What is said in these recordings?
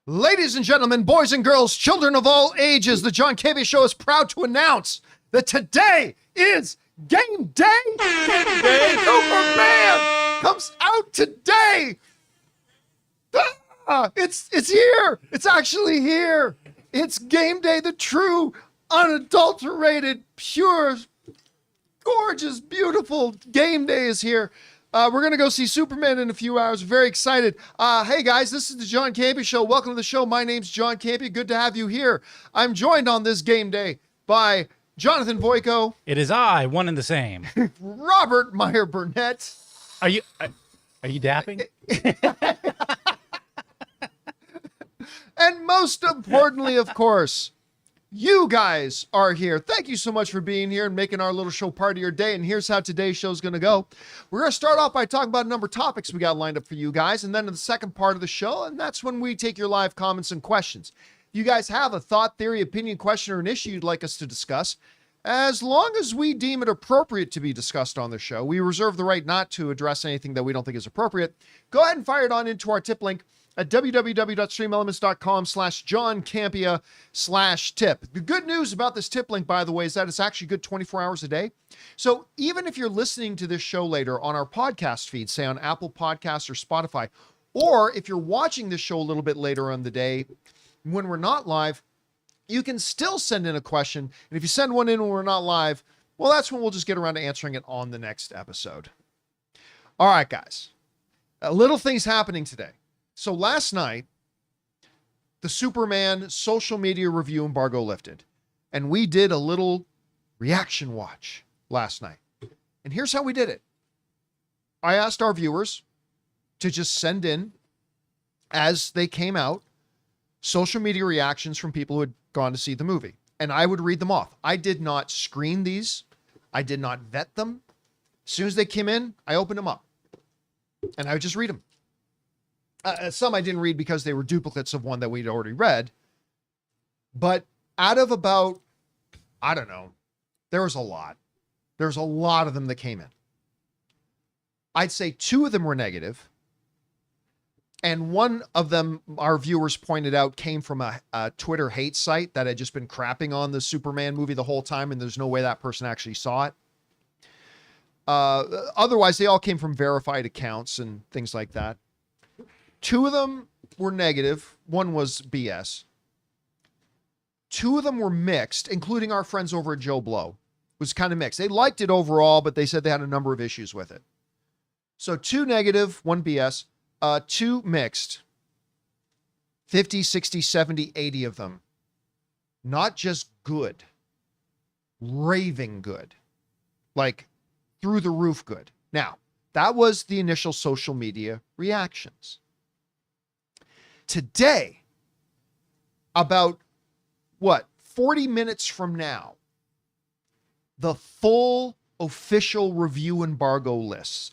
Ladies and gentlemen, boys and girls, children of all ages, the John Campea Show is proud to announce that today is game day. Game day, Superman comes out today. It's here. It's actually here. It's game day. The true, unadulterated, pure, gorgeous, beautiful game day is here. We're going to go see Superman in a few hours. Very excited. Hey, guys, this is the John Campea Show. Welcome to the show. My name's John Campea. Good to have you here. I'm joined on this game day by Jonathan Voico. It is I, one and the same. Robert Meyer Burnett. Are you dapping? And most importantly, of course, you guys are here. Thank you so much for being here and making our little show part of your day. And here's how today's show is going to go. We're going to start off by talking about a number of topics we got lined up for you guys. And then in the second part of the show, and that's when we take your live comments and questions. If you guys have a thought, theory, opinion, question, or an issue you'd like us to discuss, as long as we deem it appropriate to be discussed on the show, we reserve the right not to address anything that we don't think is appropriate. Go ahead and fire it on into our tip link at www.streamelements.com/JohnCampea/tip. The good news about this tip link, by the way, is that it's actually good 24 hours a day. So even if you're listening to this show later on our podcast feed, say on Apple Podcasts or Spotify, or if you're watching this show a little bit later on the day when we're not live, you can still send in a question. And if you send one in when we're not live, well, that's when we'll just get around to answering it on the next episode. All right, guys. Little things happening today. So last night, the Superman social media review embargo lifted, and we did a little reaction watch last night. And here's how we did it. I asked our viewers to just send in, as they came out, social media reactions from people who had gone to see the movie. And I would read them off. I did not screen these. I did not vet them. As soon as they came in, I opened them up. And I would just read them. Some I didn't read because they were duplicates of one that we'd already read. But out of about, I don't know, there was a lot. There's a lot of them that came in. I'd say 2 of them were negative. And one of them, our viewers pointed out, came from a Twitter hate site that had just been crapping on the Superman movie the whole time, and there's no way that person actually saw it. Otherwise, they all came from verified accounts and things like that. 2 of them were negative. One was BS. 2 of them were mixed, including our friends over at Joe Blow. It was kind of mixed. They liked it overall, but they said they had a number of issues with it. So 2 negative, 1 BS, 2 mixed, 50, 60, 70, 80 of them. Not just good, raving good, like through the roof good. Now, that was the initial social media reactions. Today, about 40 minutes from now, the full official review embargo lifts,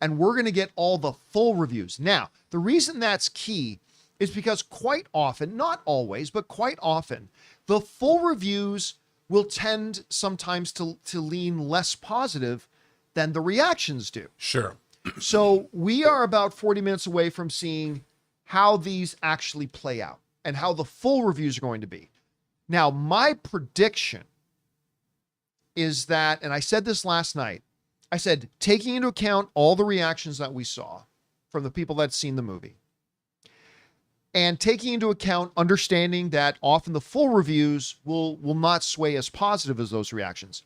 and we're going to get all the full reviews. Now, the reason that's key is because quite often, not always, but quite often, the full reviews will tend sometimes to lean less positive than the reactions do. Sure. So we are about 40 minutes away from seeing how these actually play out and how the full reviews are going to be. Now, my prediction is that, and I said this last night, I said, taking into account all the reactions that we saw from the people that had seen the movie, and taking into account understanding that often the full reviews will not sway as positive as those reactions,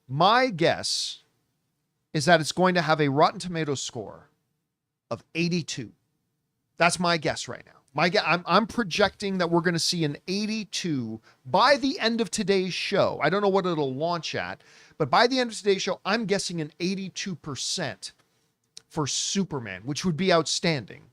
my guess is that it's going to have a Rotten Tomatoes score of 82. That's my guess right now. I'm projecting that we're going to see an 82 by the end of today's show. I don't know what it'll launch at, but by the end of today's show, I'm guessing an 82% for Superman, which would be outstanding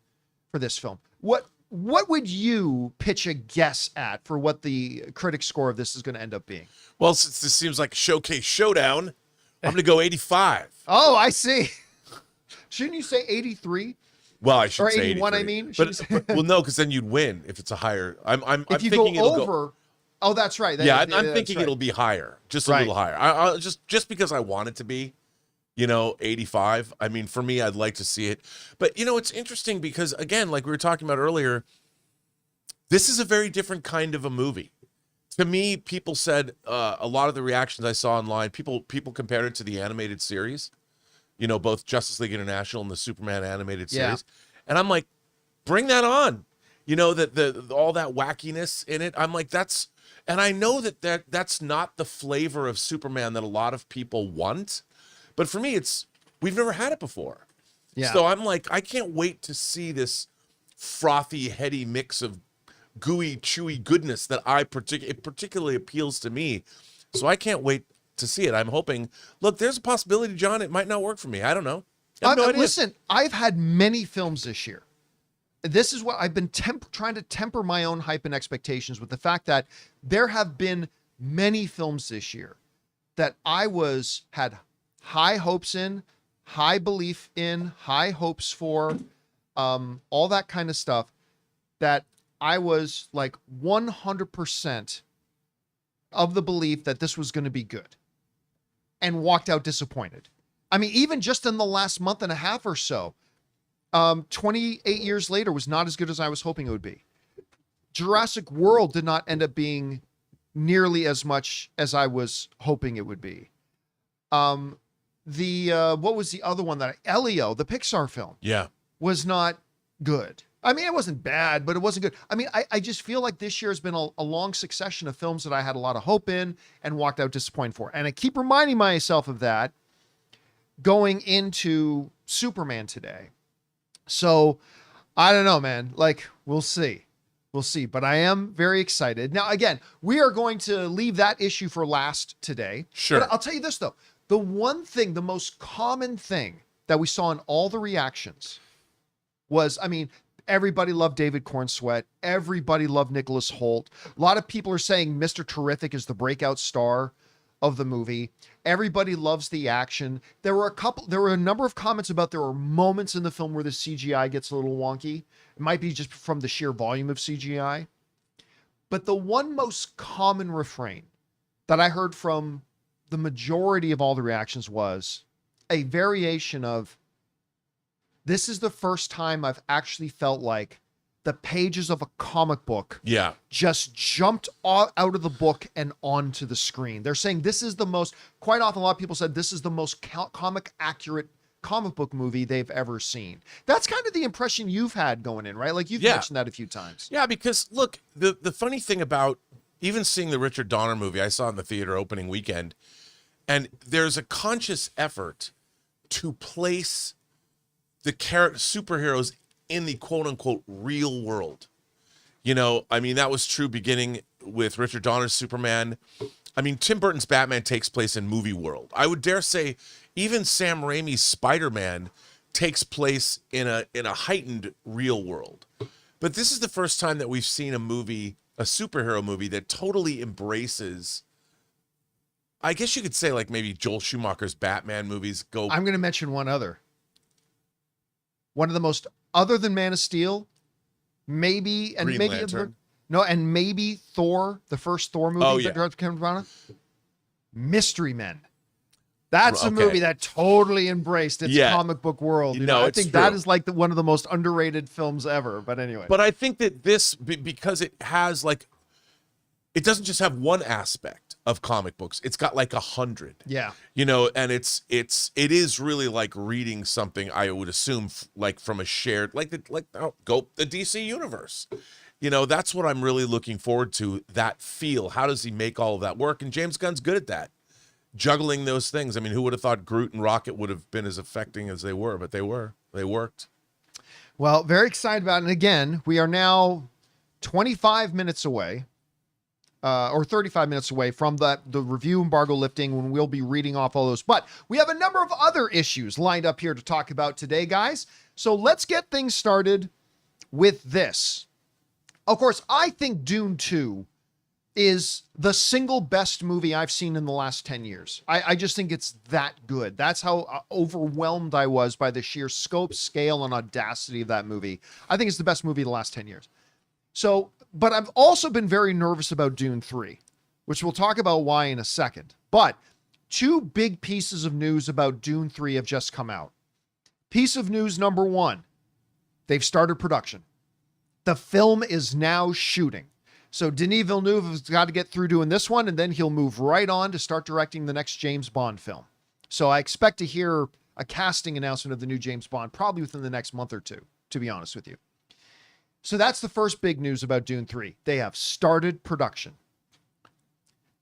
for this film. What would you pitch a guess at for what the critic score of this is going to end up being? Well, since this seems like a showcase showdown, I'm going to go 85. Oh, I see. Shouldn't you say 83? Well, I should or say 81, 83. I mean. But well, no, because then you'd win if it's a higher. I'm if you thinking go it'll over. Oh, that's right. I'm thinking it'll be higher, just a Right. little higher. I just because I want it to be, 85. I mean, for me, I'd like to see it. But it's interesting because again, like we were talking about earlier, This is a very different kind of a movie. To me, people said a lot of the reactions I saw online, people compared it to the animated series, both Justice League International and the Superman animated series. And I'm like, bring that on. That the all that wackiness in it. I'm like, and I know that's not the flavor of Superman that a lot of people want. But for me, we've never had it before. Yeah. So I'm like, I can't wait to see this frothy, heady mix of gooey, chewy goodness that it particularly appeals to me. So I can't wait to see it. I'm hoping, look, there's a possibility, John, it might not work for me. I don't know. I have no idea. Listen, I've had many films this year. This is what I've been trying to temper my own hype and expectations with the fact that there have been many films this year that I had high hopes in, high belief in, high hopes for, all that kind of stuff, that I was like 100% of the belief that this was going to be good and walked out disappointed. I mean, even just in the last month and a half or so, 28 years later was not as good as I was hoping it would be. Jurassic World did not end up being nearly as much as I was hoping it would be. What was the other one Elio, the Pixar film? Yeah. Was not good. I mean, it wasn't bad, but it wasn't good. I mean, I just feel like this year has been a long succession of films that I had a lot of hope in and walked out disappointed for. And I keep reminding myself of that going into Superman today. So I don't know, man. Like, we'll see. We'll see. But I am very excited. Now, again, we are going to leave that issue for last today. Sure. But I'll tell you this, though. The most common thing that we saw in all the reactions was, I mean, everybody loved David Cornsweet. Everybody loved Nicholas Hoult. A lot of people are saying Mr. Terrific is the breakout star of the movie. Everybody loves the action. There were a number of comments about there were moments in the film where the CGI gets a little wonky. It might be just from the sheer volume of CGI. But the one most common refrain that I heard from the majority of all the reactions was a variation of, this is the first time I've actually felt like the pages of a comic book just jumped out of the book and onto the screen. They're saying this is quite often a lot of people said this is the most comic accurate comic book movie they've ever seen. That's kind of the impression you've had going in, right? Like you've mentioned that a few times. Yeah, because look, the funny thing about even seeing the Richard Donner movie, I saw in the theater opening weekend, and there's a conscious effort to place the superheroes in the quote unquote real world. I mean, that was true beginning with Richard Donner's Superman. I mean, Tim Burton's Batman takes place in movie world. I would dare say even Sam Raimi's Spider-Man takes place in a heightened real world. But this is the first time that we've seen a superhero movie that totally embraces, I guess you could say, like maybe Joel Schumacher's Batman movies go. I'm going to mention one other. One of the most, other than Man of Steel, maybe Green Lantern. And maybe Thor, the first Thor movie that directed Kenneth Branagh. Mystery Men. That's a movie that totally embraced its comic book world. I think that is like one of the most underrated films ever. But anyway. But I think that this, because it has it doesn't just have one aspect of comic books. It's got like 100. Yeah. And it is really like reading something, I would assume, like from a shared, the DC universe. That's what I'm really looking forward to, that feel. How does he make all of that work? And James Gunn's good at that. Juggling those things. I mean, who would have thought Groot and Rocket would have been as affecting as they were, but they were. They worked. Well, very excited about it. And again, we are now 25 minutes away. Or 35 minutes away from the review embargo lifting, when we'll be reading off all those. But we have a number of other issues lined up here to talk about today, guys. So let's get things started with this. Of course, I think Dune 2 is the single best movie I've seen in the last 10 years. I just think it's that good. That's how overwhelmed I was by the sheer scope, scale, and audacity of that movie. I think it's the best movie of the last 10 years. So, but I've also been very nervous about Dune 3, which we'll talk about why in a second. But two big pieces of news about Dune 3 have just come out. Piece of news number one, they've started production. The film is now shooting. So Denis Villeneuve has got to get through doing this one, and then he'll move right on to start directing the next James Bond film. So I expect to hear a casting announcement of the new James Bond probably within the next month or two, to be honest with you. So that's the first big news about Dune 3. They have started production.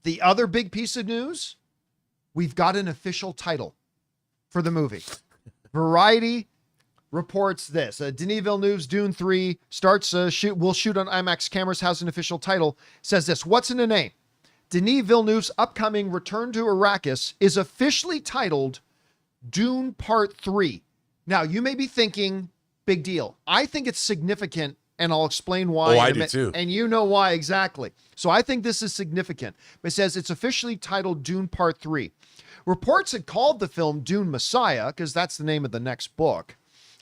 The other big piece of news, we've got an official title for the movie. Variety reports this. Denis Villeneuve's Dune 3 starts will shoot on IMAX cameras, has an official title. Says this, what's in a name? Denis Villeneuve's upcoming return to Arrakis is officially titled Dune Part 3. Now, you may be thinking, big deal. I think it's significant, and I'll explain why. Oh, I do too. And you know why exactly. So I think this is significant. It says it's officially titled Dune Part 3. Reports had called the film Dune Messiah, because that's the name of the next book.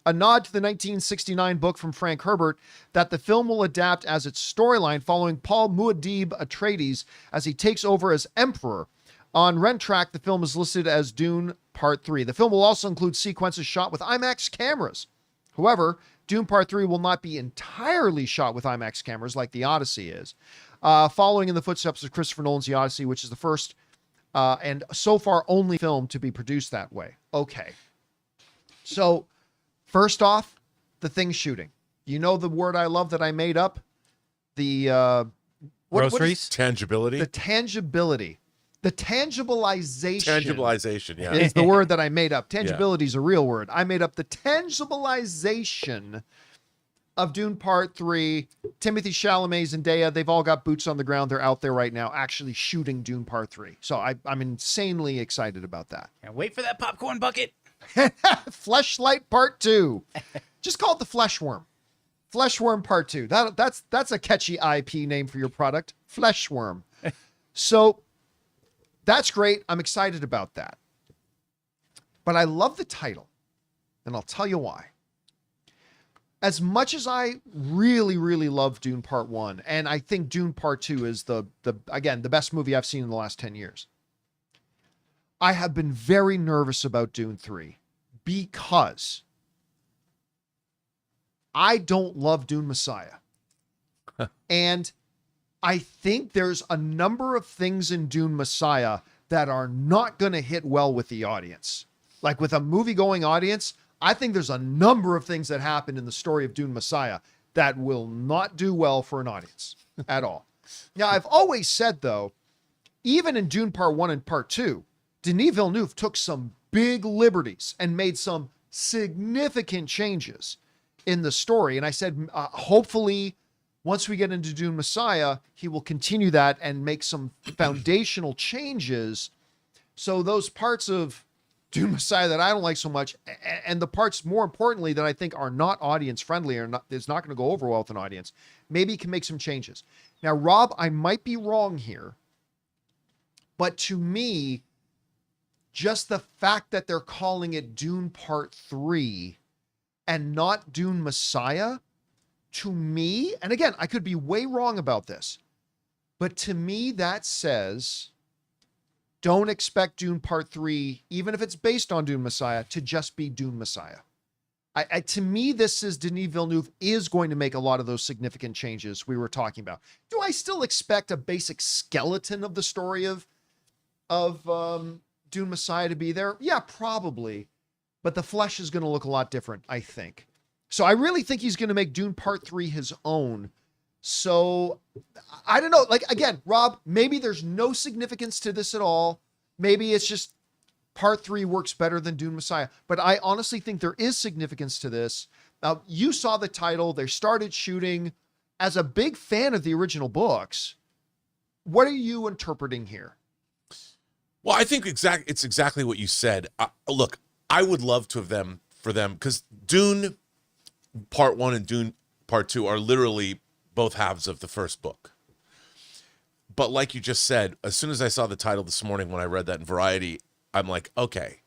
A nod to the 1969 book from Frank Herbert that the film will adapt as its storyline following Paul Muad'Dib Atreides as he takes over as emperor. On Rent-Track, the film is listed as Dune Part 3. The film will also include sequences shot with IMAX cameras. However, Dune Part 3 will not be entirely shot with IMAX cameras like The Odyssey is. Following in the footsteps of Christopher Nolan's The Odyssey, which is the first and so far only film to be produced that way. Okay. So, first off, the thing's shooting. You know the word I love that I made up? The Groceries? Tangibility. The tangibility. The tangibilization. Tangibilization, yeah. Is the word that I made up. Tangibility is a real word. I made up the tangibilization of Dune Part 3. Timothy Chalamet, Zendaya, they've all got boots on the ground. They're out there right now actually shooting Dune Part 3. So I'm insanely excited about that. Can't wait for that popcorn bucket. Fleshlight Part 2. Just call it the Fleshworm. Fleshworm Part 2. That's a catchy IP name for your product. Fleshworm. So that's great. I'm excited about that. But I love the title, and I'll tell you why. As much as I really, really love Dune Part 1, and I think Dune Part 2 is the best movie I've seen in the last 10 years, I have been very nervous about Dune 3 because I don't love Dune Messiah. And I think there's a number of things in Dune Messiah that are not going to hit well with the audience. Like with a movie-going audience, I think there's a number of things that happen in the story of Dune Messiah that will not do well for an audience at all. Now, I've always said, though, even in Dune Part 1 and Part 2, Denis Villeneuve took some big liberties and made some significant changes in the story. And I said, hopefully, once we get into Dune Messiah, he will continue that and make some foundational changes. So those parts of Dune Messiah that I don't like so much, and the parts more importantly that I think are not audience friendly or not, it's not going to go over well with an audience, maybe he can make some changes. Now, Rob, I might be wrong here, but to me, just the fact that they're calling it Dune Part 3 and not Dune Messiah, to me, and again, I could be way wrong about this, but to me, that says don't expect Dune Part 3, even if it's based on Dune Messiah, to just be Dune Messiah. To me, this is Denis Villeneuve is going to make a lot of those significant changes we were talking about. Do I still expect a basic skeleton of the story of Dune Messiah to be there? Yeah, probably. But the flesh is going to look a lot different, I think. So I really think he's going to make Dune Part 3 his own. So I don't know. Like, again, Rob, maybe there's no significance to this at all. Maybe it's just Part 3 works better than Dune Messiah. But I honestly think there is significance to this. Now, you saw the title. They started shooting. As a big fan of the original books, what are you interpreting here? Well, I think it's exactly what you said. Look, I would love to have them because Dune Part 1 and Dune Part 2 are literally both halves of the first book. But like you just said, as soon as I saw the title this morning when I read that in Variety, I'm like, okay,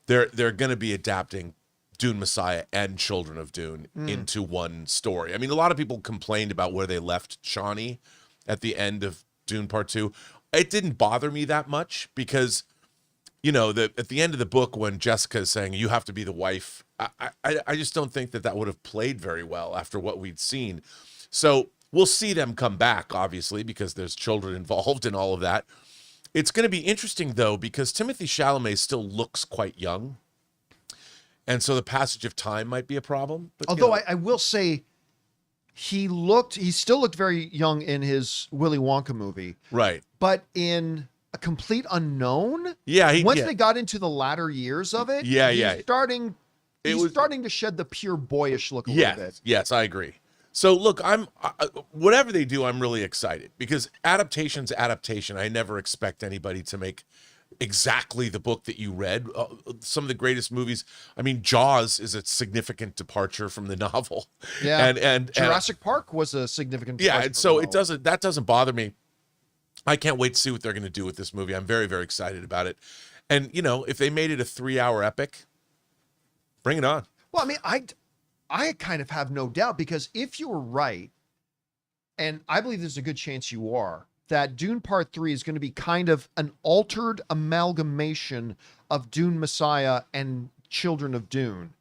they're going to be adapting Dune Messiah and Children of Dune into one story. I mean, a lot of people complained about where they left Chani at the end of Dune Part 2. It didn't bother me that much because, you know, at the end of the book when Jessica is saying you have to be the wife I just don't think that would have played very well after what we'd seen. So we'll see them come back, obviously, because there's children involved in all of that. It's going to be interesting, though, because Timothée Chalamet still looks quite young. And so the passage of time might be a problem. But, although I will say he still looked very young in his Willy Wonka movie. Right. But in A Complete Unknown, yeah, once they got into the latter years of it, he's starting to shed the pure boyish look a little bit. Yes, I agree. So look, whatever they do, I'm really excited because adaptation's adaptation. I never expect anybody to make exactly the book that you read. Some of the greatest movies. I mean, Jaws is a significant departure from the novel. Yeah, and Jurassic Park was a significant. Yeah, and so that doesn't bother me. I can't wait to see what they're going to do with this movie. I'm very, very excited about it. And if they made it a 3-hour epic, bring it on. Well, I mean, I kind of have no doubt because if you were right, and I believe there's a good chance you are, that Dune Part 3 is going to be kind of an altered amalgamation of Dune Messiah and Children of Dune.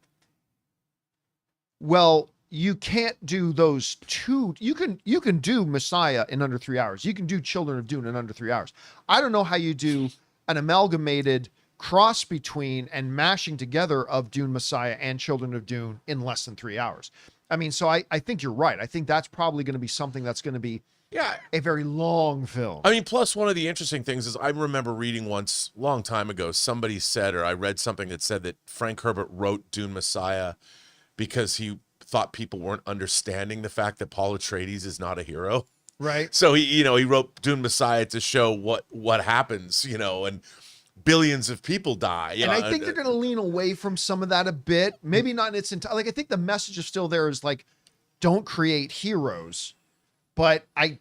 Well, you can't do those two. You can do Messiah in under 3 hours. You can do Children of Dune in under 3 hours. I don't know how you do an amalgamated cross between and mashing together of Dune Messiah and Children of Dune in less than 3 hours. I mean, so I think you're right. I think that's probably going to be something that's going to be a very long film. I mean, plus one of the interesting things is I remember reading once, long time ago, somebody said, or I read something that said that Frank Herbert wrote Dune Messiah because he thought people weren't understanding the fact that Paul Atreides is not a hero. Right. So he wrote Dune Messiah to show what happens, and billions of people die. And I think they're going to lean away from some of that a bit. Maybe not in its entire. Like, I think the message is still there is like, don't create heroes. But I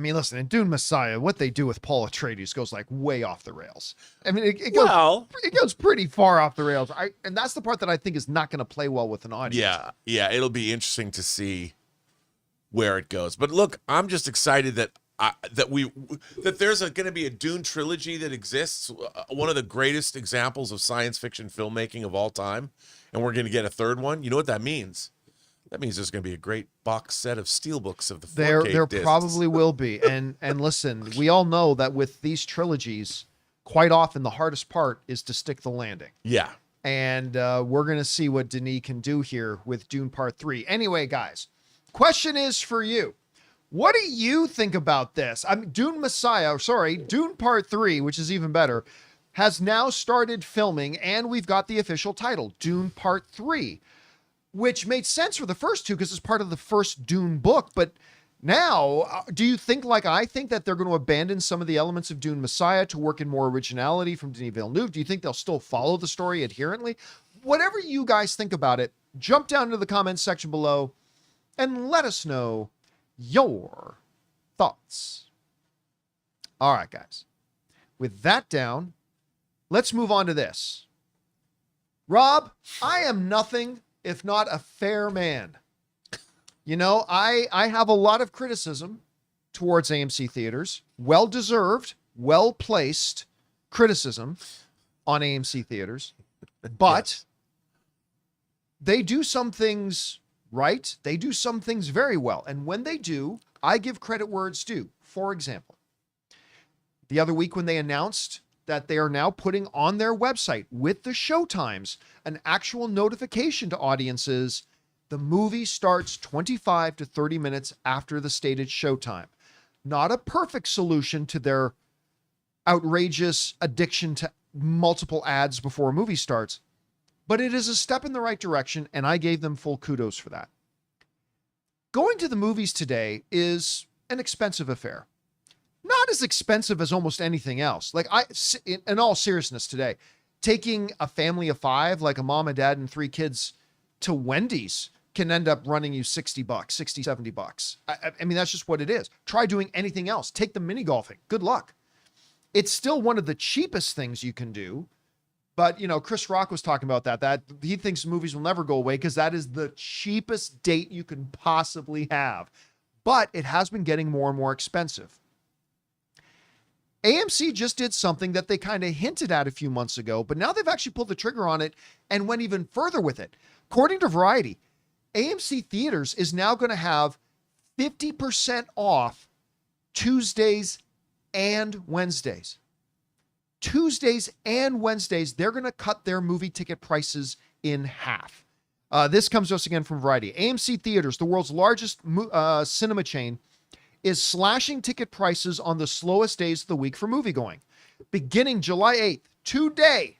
mean, listen, in Dune Messiah, what they do with Paul Atreides goes like way off the rails. I mean, it goes pretty far off the rails. And that's the part that I think is not going to play well with an audience. Yeah, it'll be interesting to see where it goes. But look, I'm just excited that there's going to be a Dune trilogy that exists, one of the greatest examples of science fiction filmmaking of all time, and we're going to get a third one. You know what that means? That means there's going to be a great box set of steelbooks of the 4K There discs. probably will be. And listen, we all know that with these trilogies, quite often the hardest part is to stick the landing. Yeah. And we're going to see what Denis can do here with Dune Part 3. Anyway, guys, question is for you. What do you think about this? Dune Part 3, which is even better, has now started filming, and we've got the official title, Dune Part 3, which made sense for the first two because it's part of the first Dune book. But now, do you think, like I think, that they're going to abandon some of the elements of Dune Messiah to work in more originality from Denis Villeneuve? Do you think they'll still follow the story adherently? Whatever you guys think about it, jump down into the comments section below and let us know your thoughts. All right, guys. With that down, let's move on to this. Rob, I am nothing if not a fair man. I have a lot of criticism towards AMC theaters. Well-deserved, well-placed criticism on AMC theaters. But they do some things right. They do some things very well. And when they do, I give credit where it's due. For example, the other week when they announced that they are now putting on their website with the showtimes an actual notification to audiences, the movie starts 25 to 30 minutes after the stated showtime. Not a perfect solution to their outrageous addiction to multiple ads before a movie starts, but it is a step in the right direction, and I gave them full kudos for that. Going to the movies today is an expensive affair. Not as expensive as almost anything else. Like, in all seriousness today, taking a family of 5, like a mom, a dad, and 3 kids to Wendy's can end up running you $60, $60, $70. I mean, that's just what it is. Try doing anything else. Take them mini golfing. Good luck. It's still one of the cheapest things you can do. But, Chris Rock was talking about that he thinks movies will never go away because that is the cheapest date you can possibly have. But it has been getting more and more expensive. AMC just did something that they kind of hinted at a few months ago, but now they've actually pulled the trigger on it and went even further with it. According to Variety, AMC Theaters is now going to have 50% off Tuesdays and Wednesdays. Tuesdays and Wednesdays, they're going to cut their movie ticket prices in half. This comes to us again from Variety. AMC Theaters, the world's largest cinema chain, is slashing ticket prices on the slowest days of the week for moviegoing. Beginning July 8th, today,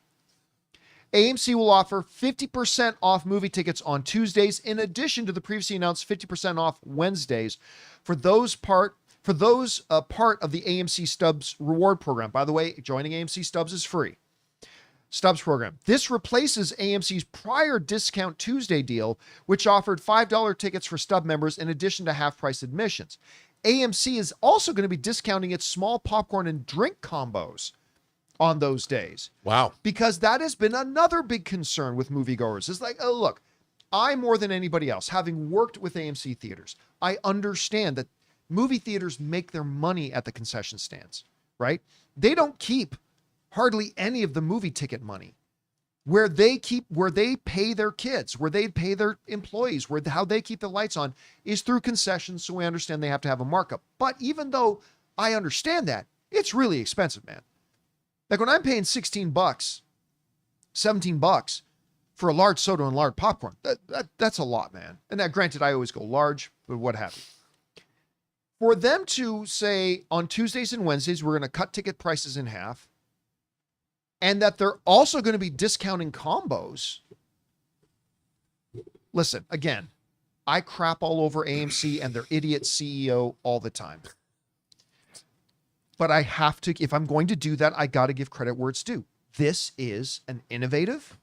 AMC will offer 50% off movie tickets on Tuesdays, in addition to the previously announced 50% off Wednesdays for those part of the AMC Stubs reward program. By the way, joining AMC Stubs is free. Stubs program. This replaces AMC's prior Discount Tuesday deal, which offered $5 tickets for Stub members in addition to half-price admissions. AMC is also going to be discounting its small popcorn and drink combos on those days. Wow. Because that has been another big concern with moviegoers. It's like, oh, look, I, more than anybody else, having worked with AMC theaters, I understand that movie theaters make their money at the concession stands, right? They don't keep hardly any of the movie ticket money. Where they pay their kids, where they pay their employees, how they keep the lights on is through concessions. So we understand they have to have a markup. But even though I understand that, it's really expensive, man. Like when I'm paying $16, $17 for a large soda and large popcorn, that's a lot, man. And now, granted, I always go large, but what have you. For them to say on Tuesdays and Wednesdays, we're going to cut ticket prices in half, and that they're also going to be discounting combos. Listen, again, I crap all over AMC and their idiot CEO all the time. But I have to, if I'm going to do that, I got to give credit where it's due. This is an innovative,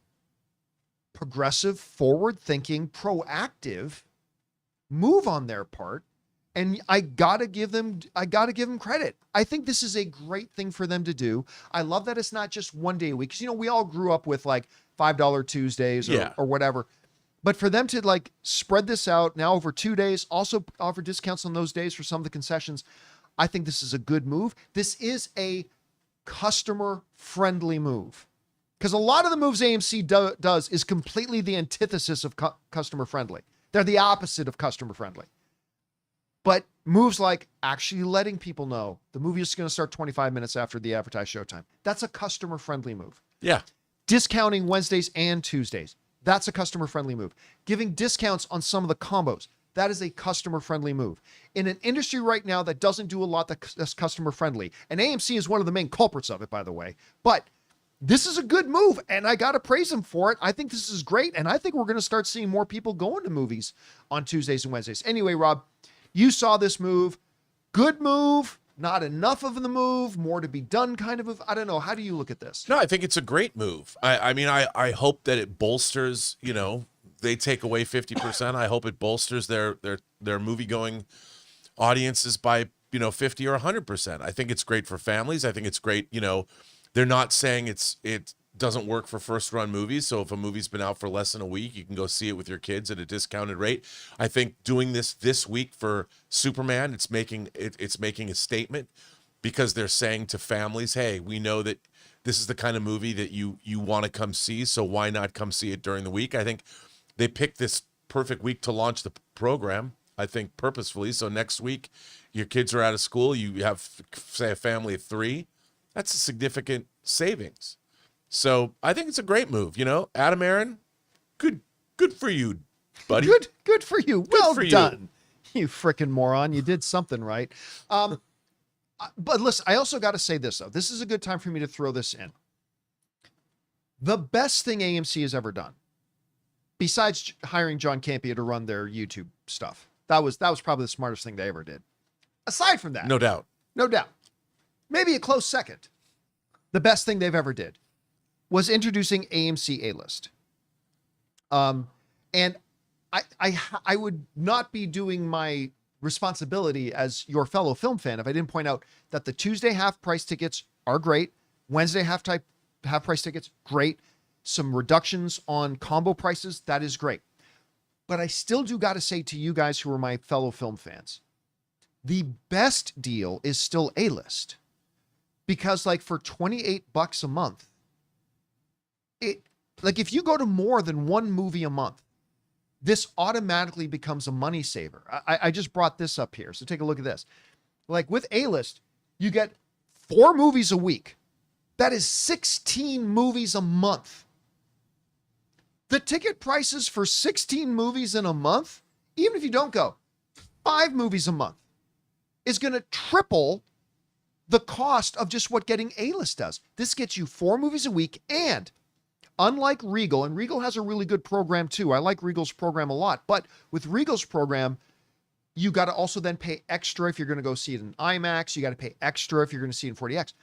progressive, forward-thinking, proactive move on their part. And I gotta give them credit. I think this is a great thing for them to do. I love that it's not just one day a week. Because, we all grew up with like $5 Tuesdays or whatever. But for them to like spread this out now over 2 days, also offer discounts on those days for some of the concessions, I think this is a good move. This is a customer-friendly move. Because a lot of the moves AMC does is completely the antithesis of customer-friendly. They're the opposite of customer-friendly. But moves like actually letting people know the movie is going to start 25 minutes after the advertised showtime. That's a customer-friendly move. Yeah. Discounting Wednesdays and Tuesdays. That's a customer-friendly move. Giving discounts on some of the combos. That is a customer-friendly move. In an industry right now that doesn't do a lot that's customer-friendly, and AMC is one of the main culprits of it, by the way, but this is a good move, and I got to praise them for it. I think this is great, and I think we're going to start seeing more people going to movies on Tuesdays and Wednesdays. Anyway, Rob, you saw this move. Good move. Not enough of the move. More to be done kind of. I don't know. How do you look at this? No, I think it's a great move. I mean, I hope that it bolsters, they take away 50%. I hope it bolsters their movie-going audiences by, 50 or 100%. I think it's great for families. I think it's great, they're not saying it doesn't work for first-run movies. So if a movie's been out for less than a week, you can go see it with your kids at a discounted rate. I think doing this week for Superman, it's making a statement, because they're saying to families, hey, we know that this is the kind of movie that you want to come see, so why not come see it during the week? I think they picked this perfect week to launch the program, I think purposefully. So next week, your kids are out of school, you have, say, a family of 3. That's a significant savings. So I think it's a great move. Adam Aaron, good for you, buddy. Good for you. Well done. You freaking moron. You did something right. But listen, I also got to say this, though. This is a good time for me to throw this in. The best thing AMC has ever done, besides hiring John Campea to run their YouTube stuff, that was probably the smartest thing they ever did. Aside from that, No doubt. Maybe a close second, the best thing they've ever did was introducing AMC A-List. And I would not be doing my responsibility as your fellow film fan if I didn't point out that the Tuesday half-price tickets are great. Wednesday half-price tickets, great. Some reductions on combo prices, that is great. But I still do got to say to you guys who are my fellow film fans, the best deal is still A-List. because like for $28 a month, like if you go to more than one movie a month, this automatically becomes a money saver. I just brought this up here. So take a look at this. Like with A-List, you get 4 movies a week. That is 16 movies a month. The ticket prices for 16 movies in a month, even if you don't go, 5 movies a month, is going to triple the cost of just what getting A-List does. This gets you 4 movies a week, and unlike Regal, and Regal has a really good program too. I like Regal's program a lot, but with Regal's program, you got to also then pay extra if you're going to go see it in IMAX. You got to pay extra if you're going to see it in 40X.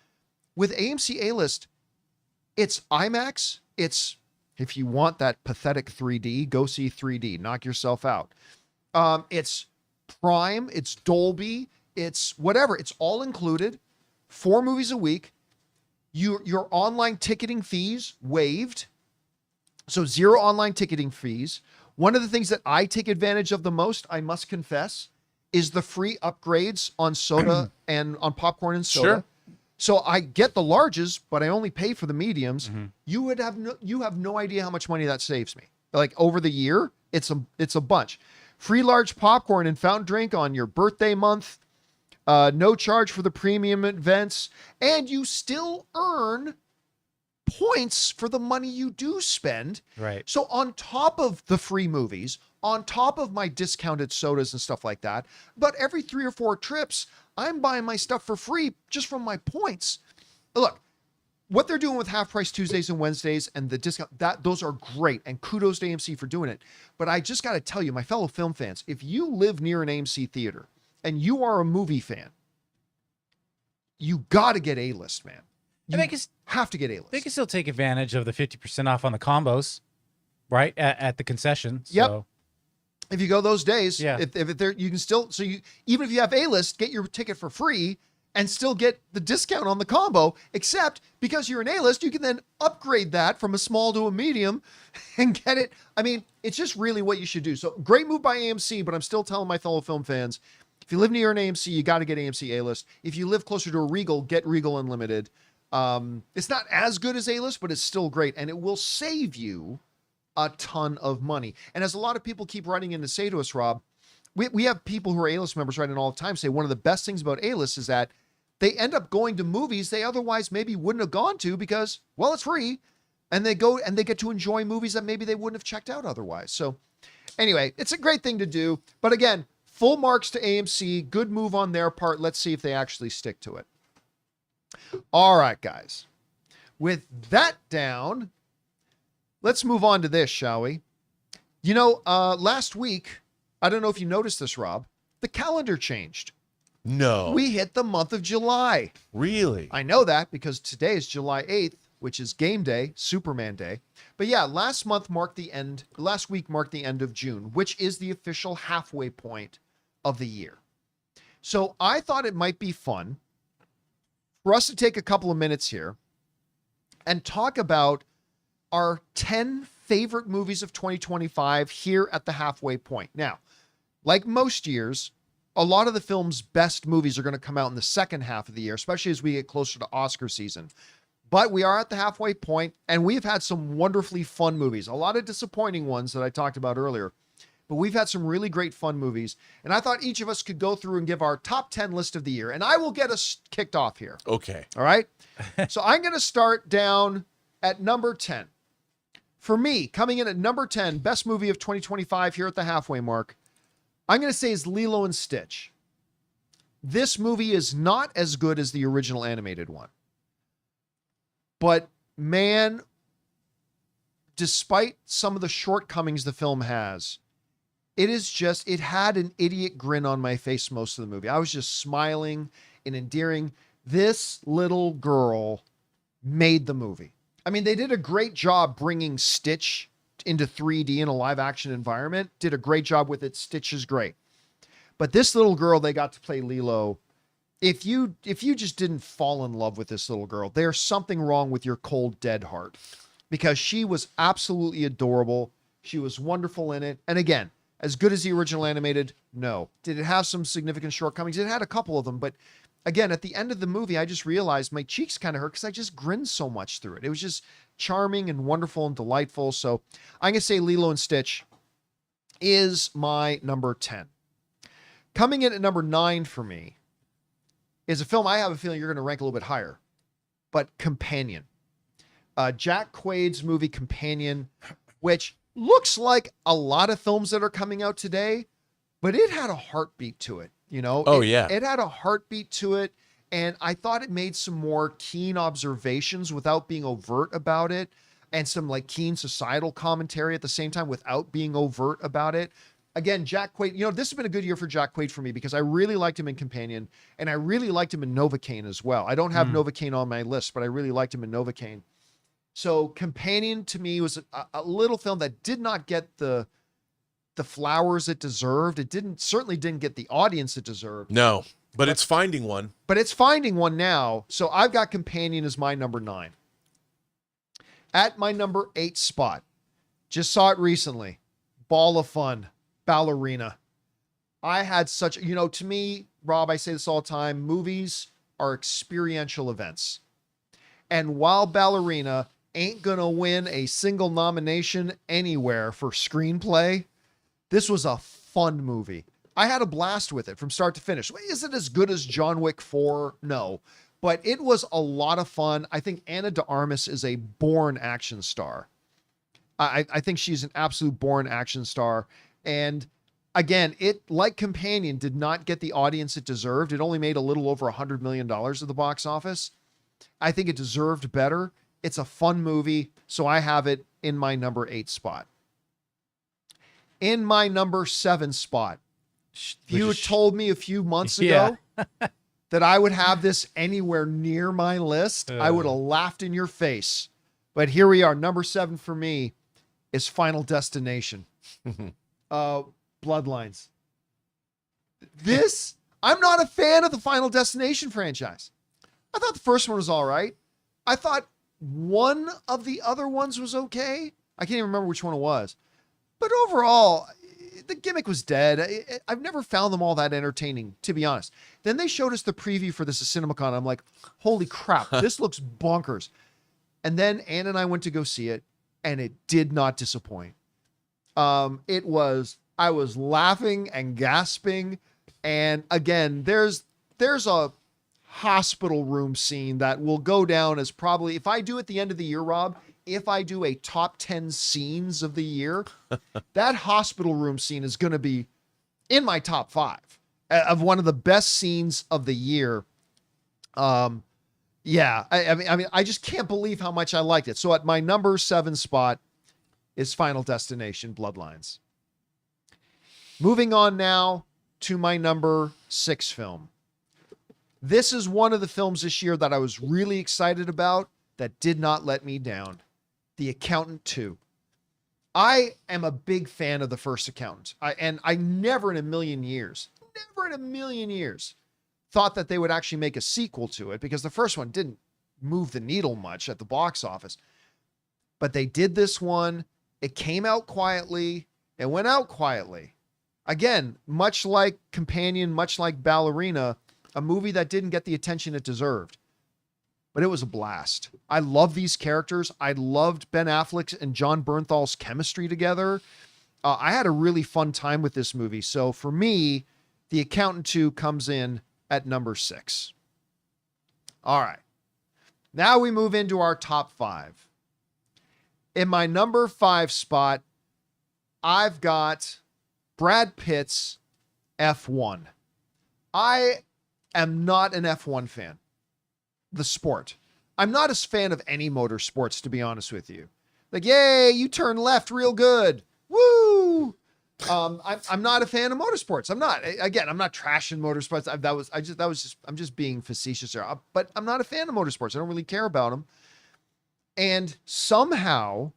With AMC A-List, it's IMAX. It's, if you want that pathetic 3D, go see 3D. Knock yourself out. It's Prime. It's Dolby. It's whatever. It's all included. 4 movies a week. Your online ticketing fees waived. So 0 online ticketing fees. One of the things that I take advantage of the most, I must confess, is the free upgrades on soda and on popcorn and soda. Sure. So I get the larges, but I only pay for the mediums. You have no idea how much money that saves me. Like over the year, it's a bunch. Free large popcorn and fountain drink on your birthday month. No charge for the premium events, and you still earn points for the money you do spend. Right. So on top of the free movies, on top of my discounted sodas and stuff like that, but every 3 or 4 trips, I'm buying my stuff for free just from my points. Look, what they're doing with Half Price Tuesdays and Wednesdays and the discount, those are great, and kudos to AMC for doing it. But I just got to tell you, my fellow film fans, if you live near an AMC theater and you are a movie fan, you got to get A-List, man. You have to get A-List. They can still take advantage of the 50% off on the combos, right? At the concession. Yep. So. If you go those days, Yeah. if there, you can still, so you, even if you have A-List, get your ticket for free and still get the discount on the combo, except because you're an A-List, you can then upgrade that from a small to a medium and get it. I mean, it's just really what you should do. So great move by AMC, but I'm still telling my fellow film fans, if you live near an AMC, you got to get AMC A-List. If you live closer to a Regal, get Regal Unlimited. It's not as good as A-List, but it's still great, and it will save you a ton of money. And as a lot of people keep writing in to say to us, Rob, we have people who are A-List members writing all the time say one of the best things about A-List is that they end up going to movies they otherwise maybe wouldn't have gone to because, well, it's free, and they go and they get to enjoy movies that maybe they wouldn't have checked out otherwise. So anyway, it's a great thing to do. But again, full marks to AMC. Good move on their part. Let's see if they actually stick to it. All right, guys. With that down, let's move on to this, shall we? You know, last week, I don't know if you noticed this, Rob, the calendar changed. No. We hit the month of July. Really? I know that because today is July 8th, which is game day, Superman Day. But yeah, last week marked the end of June, which is the official halfway point of the year. So I thought it might be fun for us to take a couple of minutes here and talk about our 10 favorite movies of 2025 here at the halfway point. Now, like most years, a lot of the film's best movies are going to come out in the second half of the year, especially as we get closer to Oscar season. But we are at the halfway point, and we've had some wonderfully fun movies. A lot of disappointing ones that I talked about earlier. But we've had some really great fun movies. And I thought each of us could go through and give our top 10 list of the year. And I will get us kicked off here. Okay. All right? So I'm going to start down at number 10. For me, coming in at number 10, best movie of 2025 here at the halfway mark, I'm going to say is Lilo and Stitch. This movie is not as good as the original animated one. But man, despite some of the shortcomings the film has, it had an idiot grin on my face most of the movie. I was just smiling and endearing. This little girl made the movie. I mean, they did a great job bringing Stitch into 3D in a live action environment. Did a great job with it. Stitch is great. But this little girl they got to play Lilo. If you just didn't fall in love with this little girl, there's something wrong with your cold, dead heart. Because she was absolutely adorable. She was wonderful in it. And again, as good as the original animated? No. Did it have some significant shortcomings? It had a couple of them, but again, at the end of the movie, I just realized my cheeks kind of hurt because I just grinned so much through it. It was just charming and wonderful and delightful. So I'm going to say Lilo and Stitch is my number 10. Coming in at number 9 for me is a film I have a feeling you're going to rank a little bit higher, but Companion. Jack Quaid's movie Companion, which looks like a lot of films that are coming out today, but it had a heartbeat to it. It had a heartbeat to it. And I thought it made some more keen observations without being overt about it, and some like keen societal commentary at the same time without being overt about it. Again, Jack Quaid, this has been a good year for Jack Quaid for me because I really liked him in Companion, and I really liked him in Novocaine as well. I don't have Novocaine on my list, but I really liked him in Novocaine. So Companion to me was a little film that did not get the flowers it deserved. It certainly didn't get the audience it deserved. No, but it's finding one. But it's finding one now. So I've got Companion as my number 9. At my number 8 spot, just saw it recently, Ball of Fun, Ballerina. I had such, to me, Rob, I say this all the time, movies are experiential events. And while Ballerina ain't gonna win a single nomination anywhere for screenplay, this was a fun movie. I had a blast with it from start to finish. Is it as good as John Wick 4? No. But it was a lot of fun. I think Ana de Armas is a born action star. I think she's an absolute born action star. And again, it, like Companion, did not get the audience it deserved. It only made a little over $100 million at the box office. I think it deserved better. It's a fun movie, so I have it in my number 8 spot. In my number 7 spot, if you had told me a few months ago that I would have this anywhere near my list, I would have laughed in your face. But here we are. Number 7 for me is Final Destination. Bloodlines. I'm not a fan of the Final Destination franchise. I thought the first one was all right. I thought one of the other ones was okay. I can't even remember which one it was. But overall, the gimmick was dead. I've never found them all that entertaining, to be honest. Then they showed us the preview for this at CinemaCon. I'm like, holy crap, this looks bonkers. And then Ann and I went to go see it, and it did not disappoint. I was laughing and gasping. And again, there's a hospital room scene that will go down as probably, if I do at the end of the year, Rob, if I do a top 10 scenes of the year, that hospital room scene is going to be in my top 5 of one of the best scenes of the year. Yeah, I mean, I just can't believe how much I liked it. So at my number 7 spot is Final Destination Bloodlines. Moving on now to my number 6 film. This is one of the films this year that I was really excited about that did not let me down. The Accountant 2. I am a big fan of the first Accountant. I never in a million years thought that they would actually make a sequel to it, because the first one didn't move the needle much at the box office. But they did this one. It came out quietly. It went out quietly. Again, much like Companion, much like Ballerina, a movie that didn't get the attention it deserved. But it was a blast. I love these characters. I loved Ben Affleck's and John Bernthal's chemistry together. I had a really fun time with this movie. So for me, The Accountant 2 comes in at number 6. All right. Now we move into our top 5. In my number 5 spot, I've got Brad Pitt's F1. I am not an F1 fan. The sport. I'm not a fan of any motorsports, to be honest with you. Like, yay, you turn left real good. Woo! I'm not a fan of motorsports. I'm not. Again, I'm not trashing motorsports. I'm just being facetious there. But I'm not a fan of motorsports. I don't really care about them. And somehow,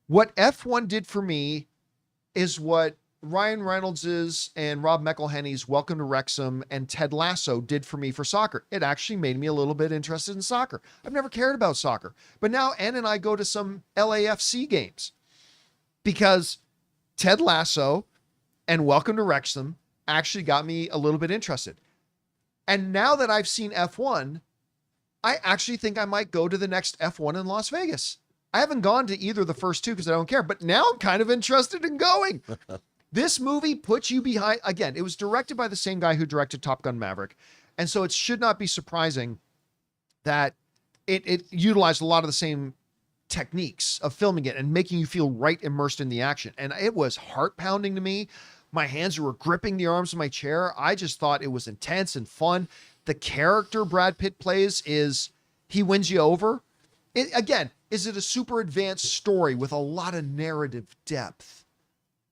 what F1 did for me is what Ryan Reynolds's and Rob McElhenney's Welcome to Wrexham and Ted Lasso did for me for soccer. It actually made me a little bit interested in soccer. I've never cared about soccer. But now Ann and I go to some LAFC games because Ted Lasso and Welcome to Wrexham actually got me a little bit interested. And now that I've seen F1, I actually think I might go to the next F1 in Las Vegas. I haven't gone to either of the first two because I don't care, but now I'm kind of interested in going. This movie puts you behind, again, it was directed by the same guy who directed Top Gun Maverick. And so it should not be surprising that it utilized a lot of the same techniques of filming it and making you feel right immersed in the action. And it was heart pounding to me. My hands were gripping the arms of my chair. I just thought it was intense and fun. The character Brad Pitt plays he wins you over. Again, is it a super advanced story with a lot of narrative depth?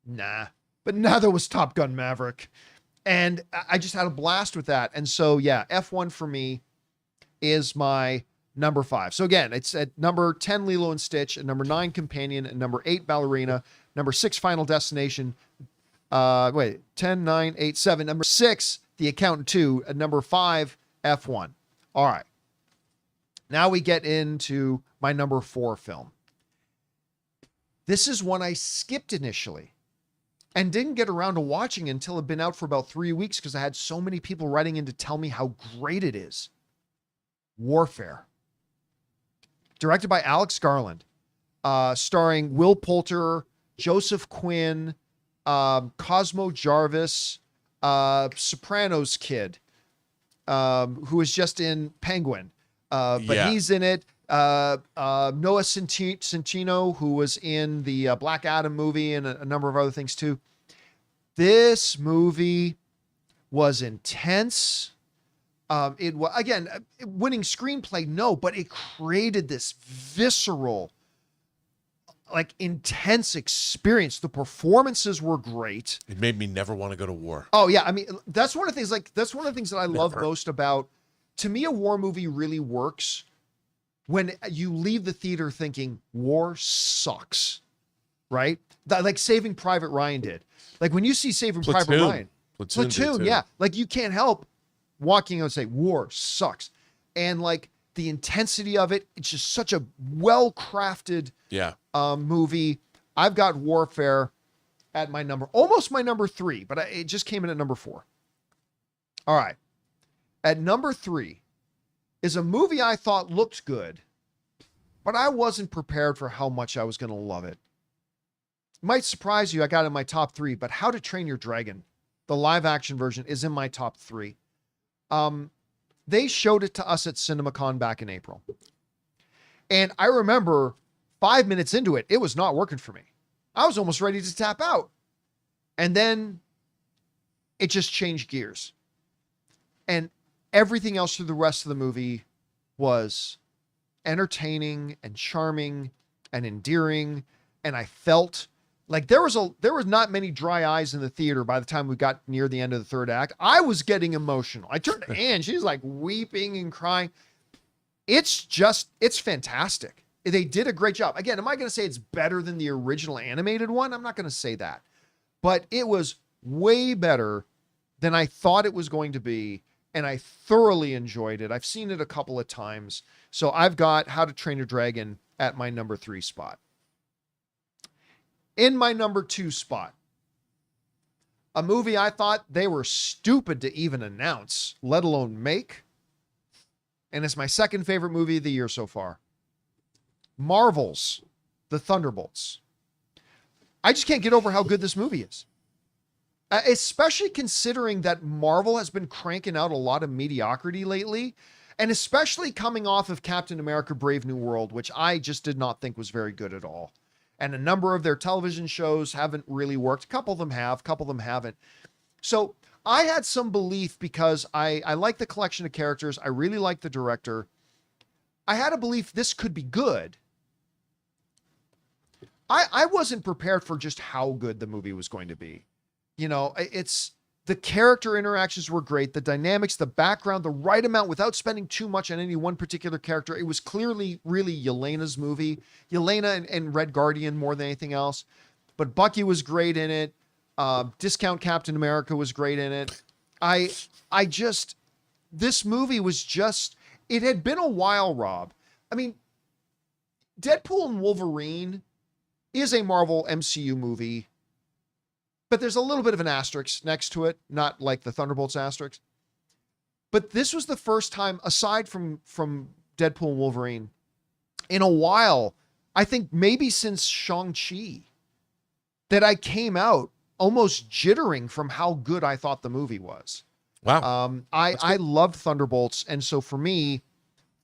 Nah, but neither was Top Gun Maverick. And I just had a blast with that. And so, yeah, F1 for me is my number 5. So again, it's at number 10, Lilo and Stitch, at number 9, Companion, at number 8, Ballerina, number 6, Final Destination. 10, 9, 8, 7. Number 6, The Accountant 2, at number 5, F1. All right. Now we get into my number 4 film. This is one I skipped initially and didn't get around to watching until it had been out for about 3 weeks because I had so many people writing in to tell me how great it is. Warfare. Directed by Alex Garland, starring Will Poulter, Joseph Quinn, Cosmo Jarvis, Sopranos kid, who was just in Penguin. But he's in it. Noah Centino, who was in the Black Adam movie and a number of other things too. This movie was intense. It was, again, winning screenplay, no, but it created this visceral, like intense experience. The performances were great. It made me never want to go to war. Oh yeah. I mean, that's one of the things, that's one of the things that I love most about, to me, a war movie really works when you leave the theater thinking war sucks, right? Like Saving Private Ryan did. Like when you see Saving Private Ryan, Platoon, yeah. Like you can't help walking out and say war sucks. And like the intensity of it, it's just such a well-crafted movie. I've got Warfare at my almost my number 3, but it just came in at number 4. All right. At number 3 is a movie I thought looked good, but I wasn't prepared for how much I was going to love it. It might surprise you, I got it in my top 3, but How to Train Your Dragon, the live action version, is in my top 3. They showed it to us at CinemaCon back in April. And I remember 5 minutes into it, it was not working for me. I was almost ready to tap out. And then it just changed gears. And everything else through the rest of the movie was entertaining and charming and endearing. And I felt like there was not many dry eyes in the theater by the time we got near the end of the third act. I was getting emotional. I turned to Anne. She's like weeping and crying. It's fantastic. They did a great job. Again, am I going to say it's better than the original animated one? I'm not going to say that. But it was way better than I thought it was going to be. And I thoroughly enjoyed it. I've seen it a couple of times. So I've got How to Train Your Dragon at my number 3 spot. In my number 2 spot, a movie I thought they were stupid to even announce, let alone make. And it's my second favorite movie of the year so far. Marvel's The Thunderbolts. I just can't get over how good this movie is. Especially considering that Marvel has been cranking out a lot of mediocrity lately, and especially coming off of Captain America Brave New World, which I just did not think was very good at all. And a number of their television shows haven't really worked. A couple of them have, a couple of them haven't. So I had some belief because I like the collection of characters. I really like the director. I had a belief this could be good. I wasn't prepared for just how good the movie was going to be. You know, the character interactions were great. The dynamics, the background, the right amount without spending too much on any one particular character. It was clearly really Yelena's movie. Yelena and Red Guardian more than anything else. But Bucky was great in it. Discount Captain America was great in it. This movie was just, it had been a while, Rob. I mean, Deadpool and Wolverine is a Marvel MCU movie, but there's a little bit of an asterisk next to it, not like the Thunderbolts asterisk. But this was the first time, aside from Deadpool and Wolverine, in a while, I think maybe since Shang-Chi, that I came out almost jittering from how good I thought the movie was. Wow. I loved Thunderbolts, and so for me,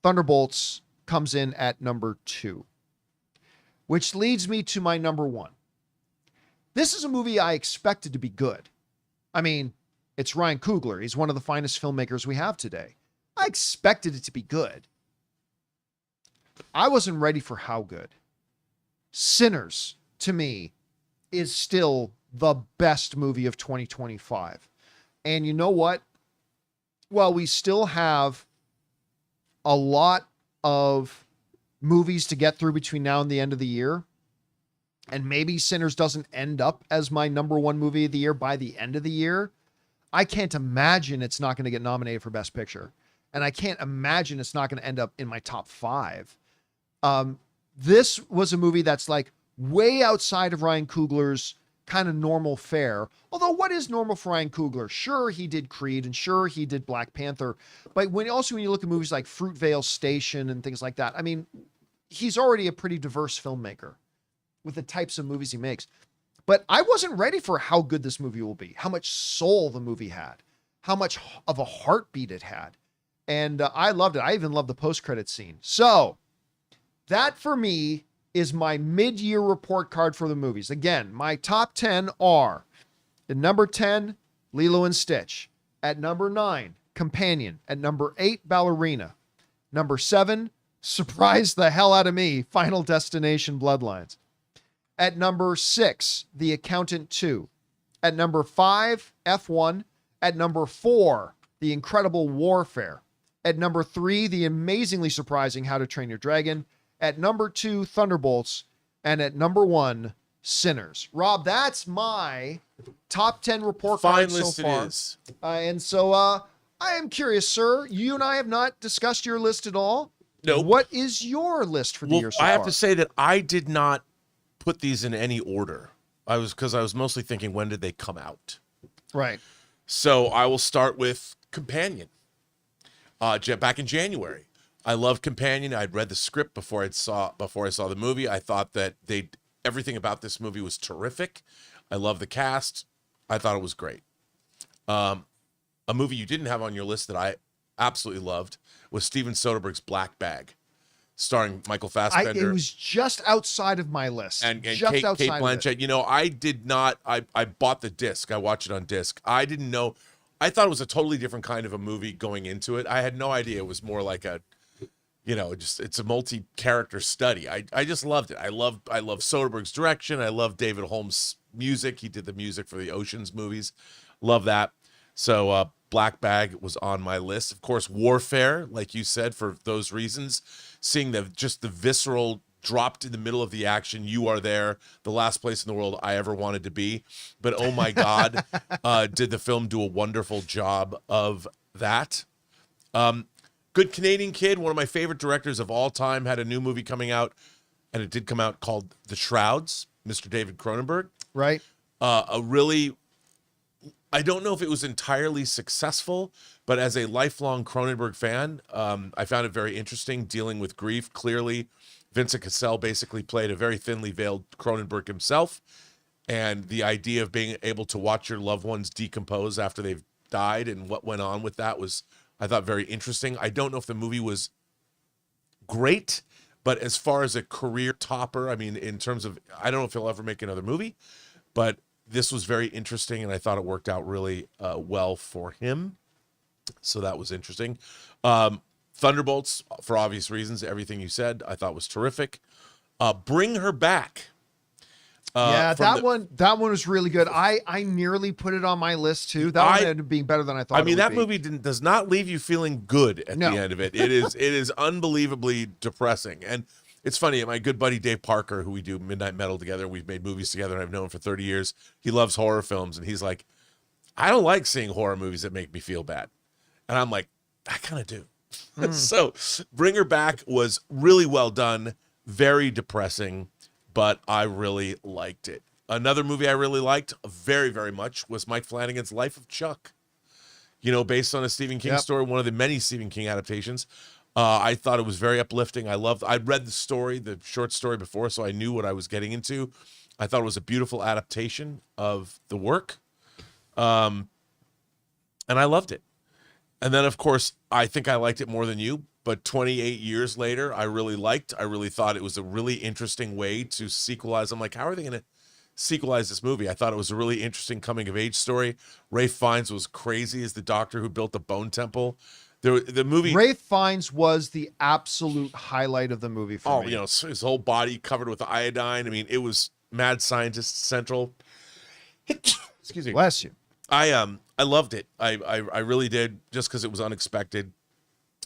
Thunderbolts comes in at number 2, which leads me to my number 1. This is a movie I expected to be good. I mean, it's Ryan Coogler. He's one of the finest filmmakers we have today. I expected it to be good. I wasn't ready for how good. Sinners, to me, is still the best movie of 2025. And you know what? While we still have a lot of movies to get through between now and the end of the year, and maybe Sinners doesn't end up as my number 1 movie of the year by the end of the year, I can't imagine it's not going to get nominated for Best Picture. And I can't imagine it's not going to end up in my top 5. This was a movie that's like way outside of Ryan Coogler's kind of normal fare. Although what is normal for Ryan Coogler? Sure, he did Creed, and sure, he did Black Panther. But when you look at movies like Fruitvale Station and things like that, I mean, he's already a pretty diverse filmmaker with the types of movies he makes. But I wasn't ready for how good this movie will be, how much soul the movie had, how much of a heartbeat it had. And I loved it. I even loved the post-credit scene. So that for me is my mid-year report card for the movies. Again, my top 10 are at number 10, Lilo and Stitch. At number 9, Companion. At number 8, Ballerina. Number 7, surprise the hell out of me, Final Destination Bloodlines. At number 6, The Accountant 2. At number 5, F1. At number 4, The Incredible Warfare. At number 3, the amazingly surprising How to Train Your Dragon. At number 2, Thunderbolts. And at number 1, Sinners. Rob, that's my top 10 report card so far. It is. And so I am curious, sir. You and I have not discussed your list at all. Nope. What is your list for the year so far? I have to say that I did not put these in any order. Because I was mostly thinking, when did they come out? Right. So I will start with Companion. Back in January. I loved Companion. I'd read the script before I saw the movie. I thought that everything about this movie was terrific. I love the cast. I thought it was great. A movie you didn't have on your list that I absolutely loved was Steven Soderbergh's Black Bag, starring Michael Fassbender. It was just outside of my list. And just Kate Blanchett. You know, I did not. I bought the disc. I watched it on disc. I didn't know. I thought it was a totally different kind of a movie going into it. I had no idea it was more like a, it's a multi-character study. I just loved it. I love Soderbergh's direction. I love David Holmes' music. He did the music for the Ocean's movies. Love that. So Black Bag was on my list. Of course, Warfare, like you said, for those reasons. Seeing the visceral dropped in the middle of the action. You are there, the last place in the world I ever wanted to be. But oh my God, did the film do a wonderful job of that. Good Canadian Kid, one of my favorite directors of all time, had a new movie coming out, and it did come out, called The Shrouds, Mr. David Cronenberg. Right. I don't know if it was entirely successful, but as a lifelong Cronenberg fan, I found it very interesting, dealing with grief. Clearly, Vincent Cassel basically played a very thinly veiled Cronenberg himself, and the idea of being able to watch your loved ones decompose after they've died and what went on with that was, I thought, very interesting. I don't know if the movie was great, but as far as a career topper, I mean, in terms of, I don't know if he'll ever make another movie, but this was very interesting, and I thought it worked out really well for him. So that was interesting. Thunderbolts, for obvious reasons, everything you said, I thought was terrific. Bring Her Back. That one was really good. I nearly put it on my list too. That one ended up being better than I thought. I mean, that movie does not leave you feeling good at the end of it. It is unbelievably depressing. And it's funny, my good buddy Dave Parker, who we do Midnight Metal together, we've made movies together, and I've known him for 30 years. He loves horror films, and he's like, I don't like seeing horror movies that make me feel bad. And I'm like, I kind of do. So Bring Her Back was really well done, very depressing, but I really liked it. Another movie I really liked very, very much was Mike Flanagan's Life of Chuck. based on a Stephen King Yep. story, one of the many Stephen King adaptations. I thought it was very uplifting. I'd read the short story before, so I knew what I was getting into. I thought it was a beautiful adaptation of the work. And I loved it. And then, of course, I think I liked it more than you. But 28 years later, I really thought it was a really interesting way to sequelize. I'm like, how are they going to sequelize this movie? I thought it was a really interesting coming-of-age story. Ralph Fiennes was crazy as the doctor who built the Bone Temple. The movie... Ralph Fiennes was the absolute highlight of the movie for me. His whole body covered with iodine. I mean, it was mad scientist central. Excuse me. Bless you. I loved it. I really did, just because it was unexpected.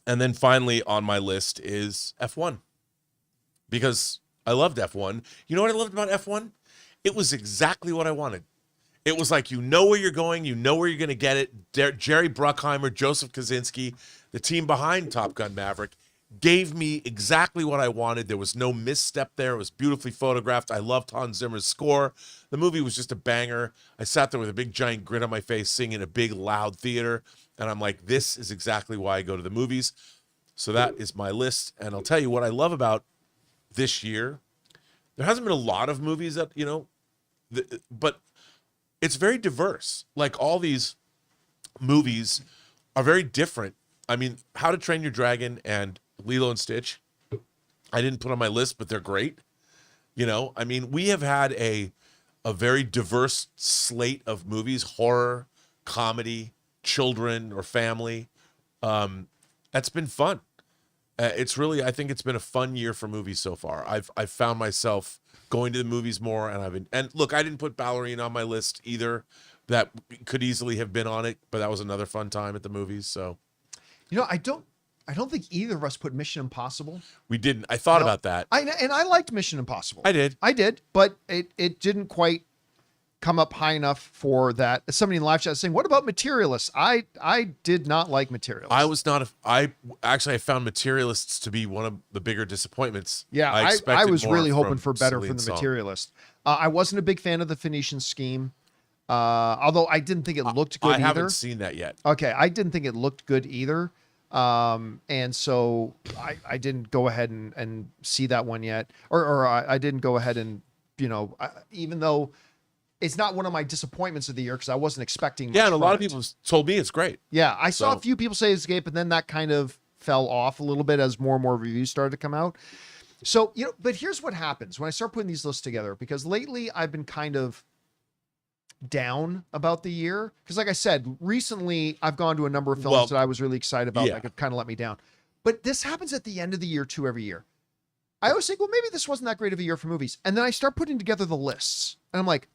And then finally on my list is F1, because I loved F1. You know what I loved about F1? It was exactly what I wanted. It was like, where you're going, where you're going to get it. Jerry Bruckheimer, Joseph Kosinski, the team behind Top Gun Maverick, gave me exactly what I wanted. There was no misstep there. It was beautifully photographed. I loved Hans Zimmer's score. The movie was just a banger. I sat there with a big giant grin on my face, singing in a big loud theater. And I'm like, this is exactly why I go to the movies. So that is my list. And I'll tell you what I love about this year. There hasn't been a lot of movies that, but it's very diverse. Like, all these movies are very different. I mean, How to Train Your Dragon and Lilo and Stitch, I didn't put on my list, but they're great. I mean, we have had a very diverse slate of movies: horror, comedy, children or family. That's been fun. I think it's been a fun year for movies so far. I've found myself going to the movies more, and look, I didn't put Ballerina on my list either. That could easily have been on it, but that was another fun time at the movies. So, I don't think either of us put Mission Impossible. we didn't. I thought about that. I liked Mission Impossible. I did. But it didn't quite come up high enough for that. Somebody in live chat saying, "What about Materialists?" I did not like Materialists. I was not. I found Materialists to be one of the bigger disappointments. Yeah, I expected was more really hoping from for better Celine from the Song. Materialist. I wasn't a big fan of the Phoenician Scheme, although I didn't think it looked good I either. haven't seen that yet. Okay, I didn't think it looked good either. And so I didn't go ahead and see that one yet. Or I didn't go ahead and, even though it's not one of my disappointments of the year because I wasn't expecting much Yeah, and a lot from of it. people told me it's great. Yeah, I saw So- a few people say Escape, and then that kind of fell off a little bit as more and more reviews started to come out. So, but here's what happens when I start putting these lists together, because lately I've been kind of down about the year. Because like I said, recently I've gone to a number of films that I was really excited about that could kind of let me down. But this happens at the end of the year too, every year. I always think, well, maybe this wasn't that great of a year for movies. And then I start putting together the lists. And I'm like,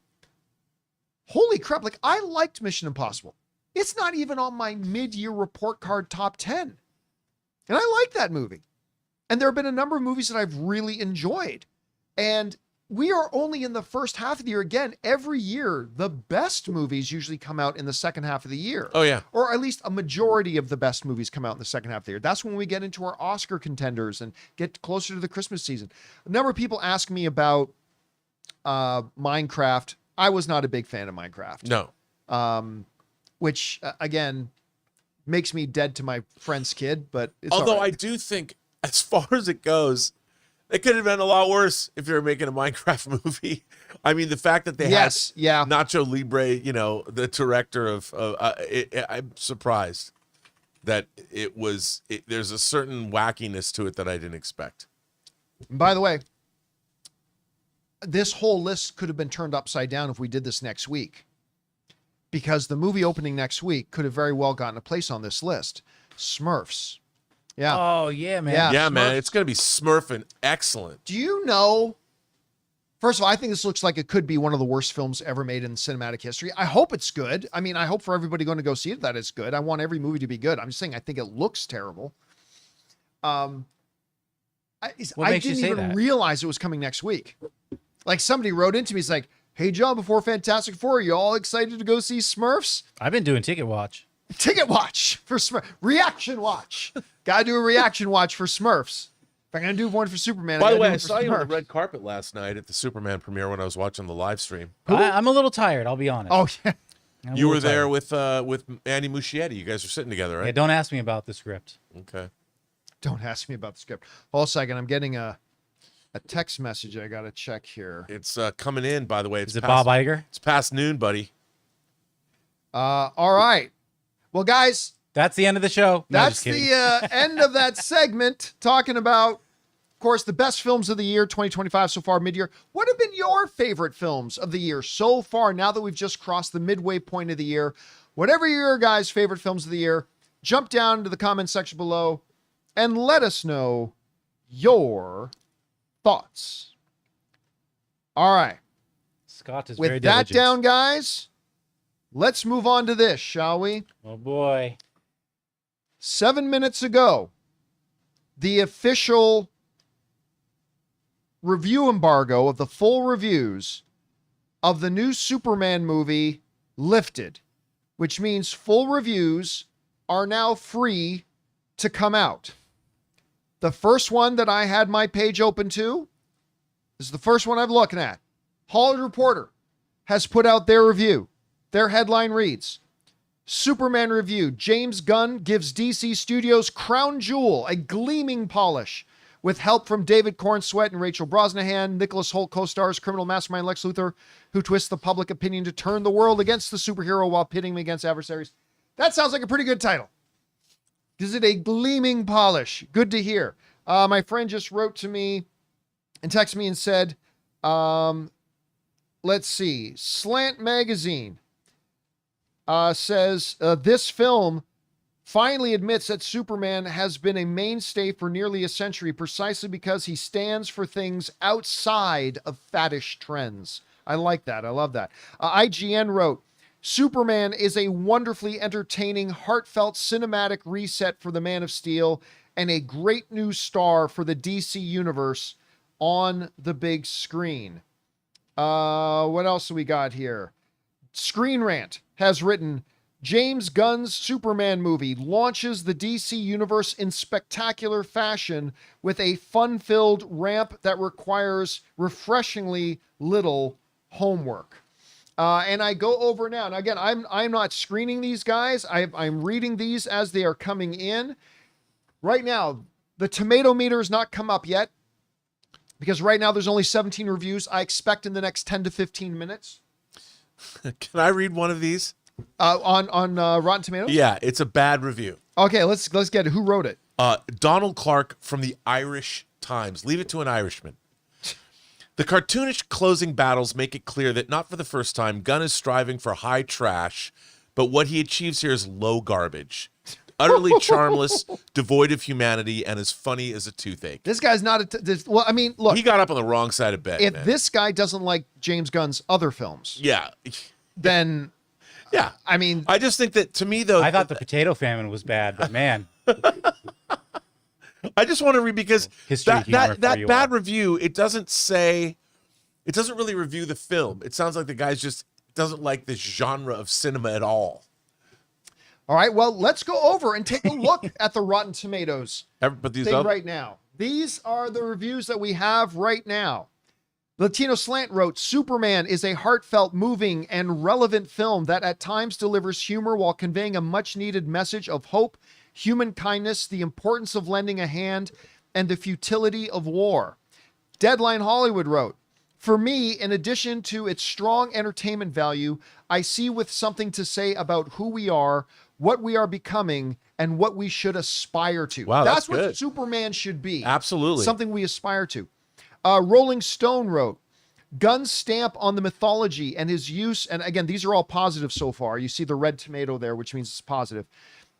holy crap, like I liked Mission Impossible. It's not even on my mid-year report card top 10. And I like that movie. And there have been a number of movies that I've really enjoyed. And we are only in the first half of the year. Again, every year, the best movies usually come out in the second half of the year. Oh, yeah. Or at least a majority of the best movies come out in the second half of the year. That's when we get into our Oscar contenders and get closer to the Christmas season. A number of people ask me about Minecraft. I was not a big fan of Minecraft. No. Which, again, makes me dead to my friend's kid, but it's Although all right. I do think, as far as it goes, it could have been a lot worse if they were making a Minecraft movie. I mean, the fact that they had Nacho Libre, the director of, I'm surprised that there's a certain wackiness to it that I didn't expect. And by the way, this whole list could have been turned upside down if we did this next week, because the movie opening next week could have very well gotten a place on this list. Smurfs. Yeah. Oh, yeah, man. Yeah, Smurfs. man, it's going to be smurfing excellent. Do you know? First of all, I think this looks like it could be one of the worst films ever made in cinematic history. I hope it's good. I mean, I hope for everybody going to go see it that it's good. I want every movie to be good. I'm just saying, I think it looks terrible. I makes you didn't say even that? realize it was coming next week. Like, somebody wrote into me, it's like, "Hey, John, before Fantastic Four, are you all excited to go see Smurfs?" I've been doing Ticket Watch. Ticket watch for Smurfs. Reaction watch. Gotta do a reaction watch for Smurfs. If I'm gonna do one for Superman, By the way, I I gotta do saw one you for on the Smurfs. red carpet last night at the Superman premiere when I was watching the live stream. I'm a little tired, I'll be honest. Oh yeah. I'm a You were little there tired. with Andy Muschietti. You guys were sitting together, Yeah, right? don't ask me about the script. Okay. Don't ask me about the script. Hold a second. I'm getting a text message I got to check here. It's coming in, by the way. It's Is it past, Bob Iger? It's past noon, buddy. All right. Well, guys, That's the end of the show. No, that's just kidding. the end of that segment talking about, of course, the best films of the year 2025 so far, mid-year. What have been your favorite films of the year so far now that we've just crossed the midway point of the year? Whatever your guys' favorite films of the year, jump down to the comment section below and let us know your thoughts. All right. Scott is With very that diligent. down, guys, let's move on to this, shall we? Oh boy. 7 minutes ago, the official review embargo of the full reviews of the new Superman movie lifted, which means full reviews are now free to come out. The first one that I had my page open to is the first one I'm looking at. Hollywood Reporter has put out their review. Their headline reads, Superman review, James Gunn gives DC Studios crown jewel a gleaming polish. With help from David Cornsweet and Rachel Brosnahan, Nicholas Hoult co-stars criminal mastermind Lex Luthor, who twists the public opinion to turn the world against the superhero while pitting him against adversaries. That sounds like a pretty good title. Gives it a gleaming polish. Good to hear. My friend just wrote to me and texted me and said, let's see, Slant Magazine says this film finally admits that Superman has been a mainstay for nearly a century precisely because he stands for things outside of faddish trends. I like that. I love that. IGN wrote, Superman is a wonderfully entertaining, heartfelt cinematic reset for the Man of Steel and a great new star for the DC universe on the big screen. What else do we got here? Screen Rant has written, James Gunn's Superman movie launches the DC universe in spectacular fashion with a fun-filled ramp that requires refreshingly little homework. And I go over now. And again, I'm not screening these guys. I'm reading these as they are coming in. Right now, the tomato meter has not come up yet because right now there's only 17 reviews. I expect in the next 10 to 15 minutes. Can I read one of these? On Rotten Tomatoes? Yeah, it's a bad review. Okay, let's get it. Who wrote it? Donald Clark from the Irish Times. Leave it to an Irishman. The cartoonish closing battles make it clear that not for the first time, Gunn is striving for high trash, but what he achieves here is low garbage. Utterly charmless, devoid of humanity, and as funny as a toothache. This guy's not well, I mean, look. He got up on the wrong side of bed, if man. this guy doesn't like James Gunn's other films, Yeah. then Yeah. I mean, I just think that, to me, though... I thought the potato famine was bad, but man, I just want to read, because History humor for that you bad all. review, it doesn't really review the film. It sounds like the guy just doesn't like this genre of cinema at all. all right, well, let's go over and take a look at the Rotten Tomatoes But these thing other... right now. These are the reviews that we have right now. Latino Slant wrote, Superman is a heartfelt, moving, and relevant film that at times delivers humor while conveying a much-needed message of hope, human kindness, the importance of lending a hand, and the futility of war. Deadline Hollywood wrote, for me, in addition to its strong entertainment value, I see with something to say about who we are, what we are becoming, and what we should aspire to. Wow, that's what good. Superman should be. Absolutely. Something we aspire to. Rolling Stone wrote, Gunn's stamp on the mythology and his use, and again, these are all positive so far. You see the red tomato there, which means it's positive.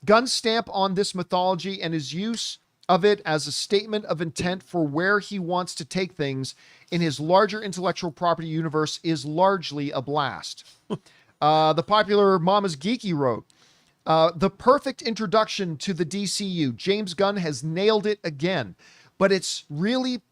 Gunn's stamp on this mythology and his use of it as a statement of intent for where he wants to take things in his larger intellectual property universe is largely a blast. The popular Mama's Geeky wrote, the perfect introduction to the DCU. James Gunn has nailed it again, but it's really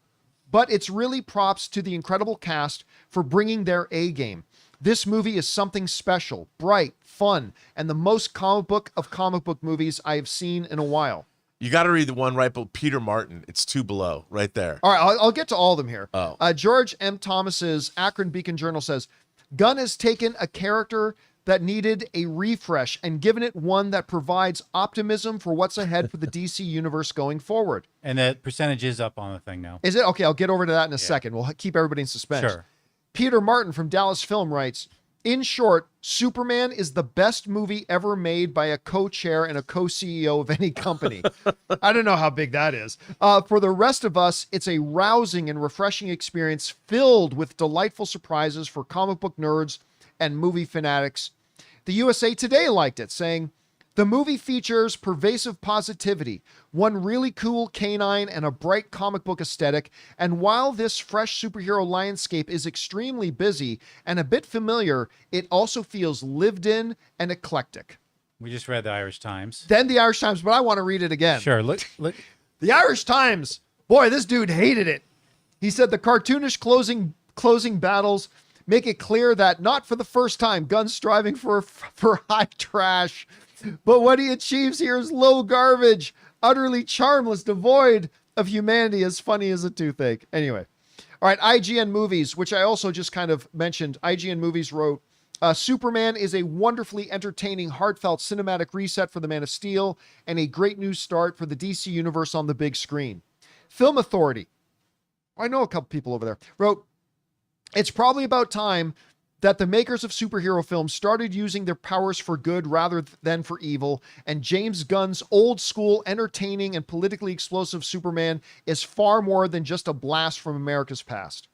props to the incredible cast for bringing their A game. This movie is something special, bright, fun, and the most comic book of comic book movies I have seen in a while. You got to read the one right below Peter Martin. It's two below, right there. All right, I'll get to all of them here. Oh. George M. Thomas's Akron Beacon Journal says, Gunn has taken a character that needed a refresh and given it one that provides optimism for what's ahead for the DC universe going forward. And the percentage is up on the thing now. Is it? Okay, I'll get over to that in a second. We'll keep everybody in suspense. Sure. Peter Martin from Dallas Film writes, in short, Superman is the best movie ever made by a co-chair and a co-CEO of any company. I don't know how big that is. For the rest of us, it's a rousing and refreshing experience filled with delightful surprises for comic book nerds and movie fanatics. The USA Today liked it, saying, the movie features pervasive positivity, one really cool canine, and a bright comic book aesthetic. And while this fresh superhero landscape is extremely busy and a bit familiar, it also feels lived in and eclectic. We just read the Irish Times. Then the Irish Times, but I want to read it again. Sure. Look. The Irish Times. Boy, this dude hated it. He said the cartoonish closing battles make it clear that not for the first time, Gunn's striving for high trash. But what he achieves here is low garbage, utterly charmless, devoid of humanity, as funny as a toothache. Anyway. All right, IGN Movies, which I also just kind of mentioned. IGN Movies wrote, Superman is a wonderfully entertaining, heartfelt cinematic reset for the Man of Steel and a great new start for the DC Universe on the big screen. Film Authority, I know a couple people over there, wrote, it's probably about time that the makers of superhero films started using their powers for good rather than for evil, and James Gunn's old school, entertaining, and politically explosive Superman is far more than just a blast from America's past.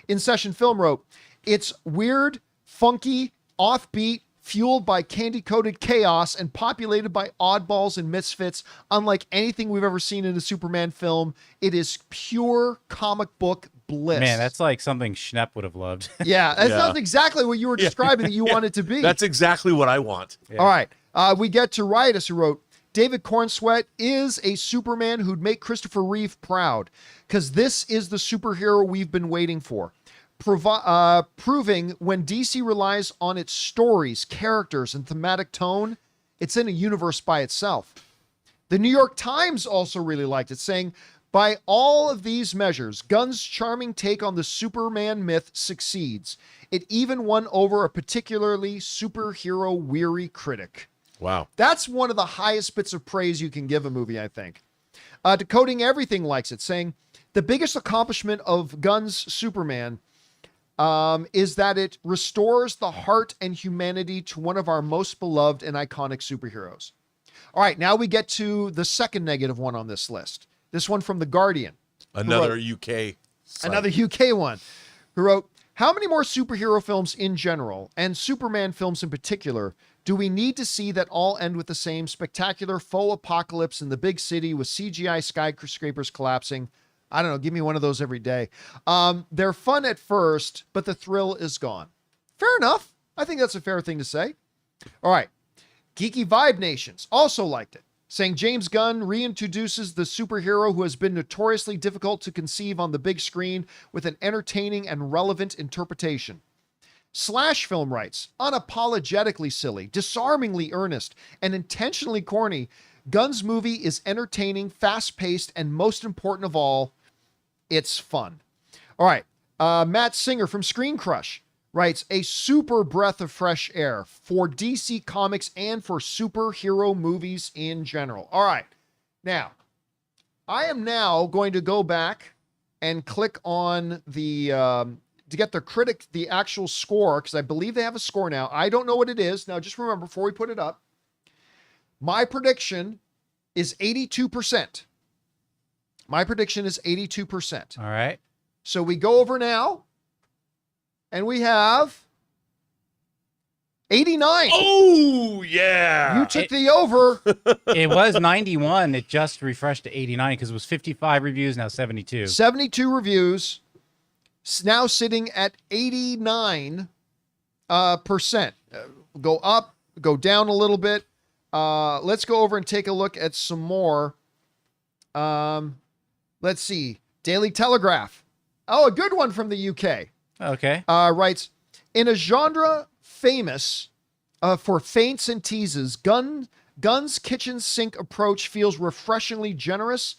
In Session Film wrote, it's weird, funky, offbeat, fueled by candy-coated chaos, and populated by oddballs and misfits, unlike anything we've ever seen in a Superman film. It is pure comic book bliss. Man, that's like something Schnepp would have loved. Yeah, that's exactly what you were describing that you want it to be. That's exactly what I want. Yeah. All right. We get to Riotous, who wrote, David Cornsweet is a Superman who'd make Christopher Reeve proud, because this is the superhero we've been waiting for. Proving when DC relies on its stories, characters, and thematic tone, it's in a universe by itself. The New York Times also really liked it, saying, by all of these measures, Gunn's charming take on the Superman myth succeeds. It even won over a particularly superhero-weary critic. Wow. That's one of the highest bits of praise you can give a movie, I think. Decoding Everything likes it, saying, the biggest accomplishment of Gunn's Superman is that it restores the heart and humanity to one of our most beloved and iconic superheroes. All right, now we get to the second negative one on this list. This one from The Guardian. Another UK site. Another UK one. Who wrote, how many more superhero films in general, and Superman films in particular, do we need to see that all end with the same spectacular faux apocalypse in the big city with CGI skyscrapers collapsing? I don't know, give me one of those every day. They're fun at first, but the thrill is gone. Fair enough. I think that's a fair thing to say. All right. Geeky Vibe Nations also liked it, saying James Gunn reintroduces the superhero who has been notoriously difficult to conceive on the big screen with an entertaining and relevant interpretation. Slash Film writes, unapologetically silly, disarmingly earnest, and intentionally corny, Gunn's movie is entertaining, fast-paced, and most important of all, it's fun. All right. Matt Singer from Screen Crush writes, a super breath of fresh air for DC Comics and for superhero movies in general. All right. Now, I am now going to go back and click on the, to get the actual score, because I believe they have a score now. I don't know what it is. Now, just remember, before we put it up, my prediction is 82%. My prediction is 82%. All right. So we go over now, and we have 89. Oh, yeah. You took the over. It was 91. It just refreshed to 89 because it was 55 reviews, now 72. 72 reviews. Now sitting at 89%. Go up, go down a little bit. Let's go over and take a look at some more. Let's see. Daily Telegraph. Oh, a good one from the UK. Okay. Writes, in a genre famous for feints and teases, Gunn's kitchen sink approach feels refreshingly generous,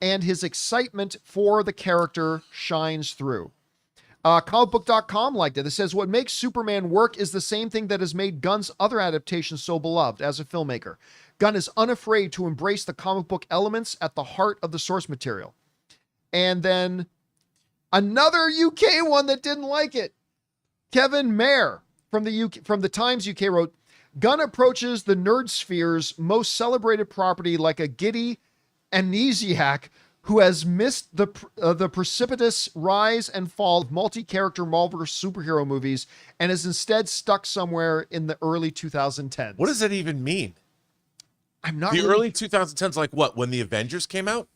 and his excitement for the character shines through. Comicbook.com liked it. It says, what makes Superman work is the same thing that has made Gunn's other adaptations so beloved as a filmmaker. Gunn is unafraid to embrace the comic book elements at the heart of the source material. And then another UK one that didn't like it. Kevin Mayer from the Times UK wrote, Gunn approaches the nerd sphere's most celebrated property like a giddy amnesiac who has missed the precipitous rise and fall of multi-character Marvel superhero movies and is instead stuck somewhere in the early 2010s. What does that even mean? I'm not The really... early 2010s, like what? When the Avengers came out?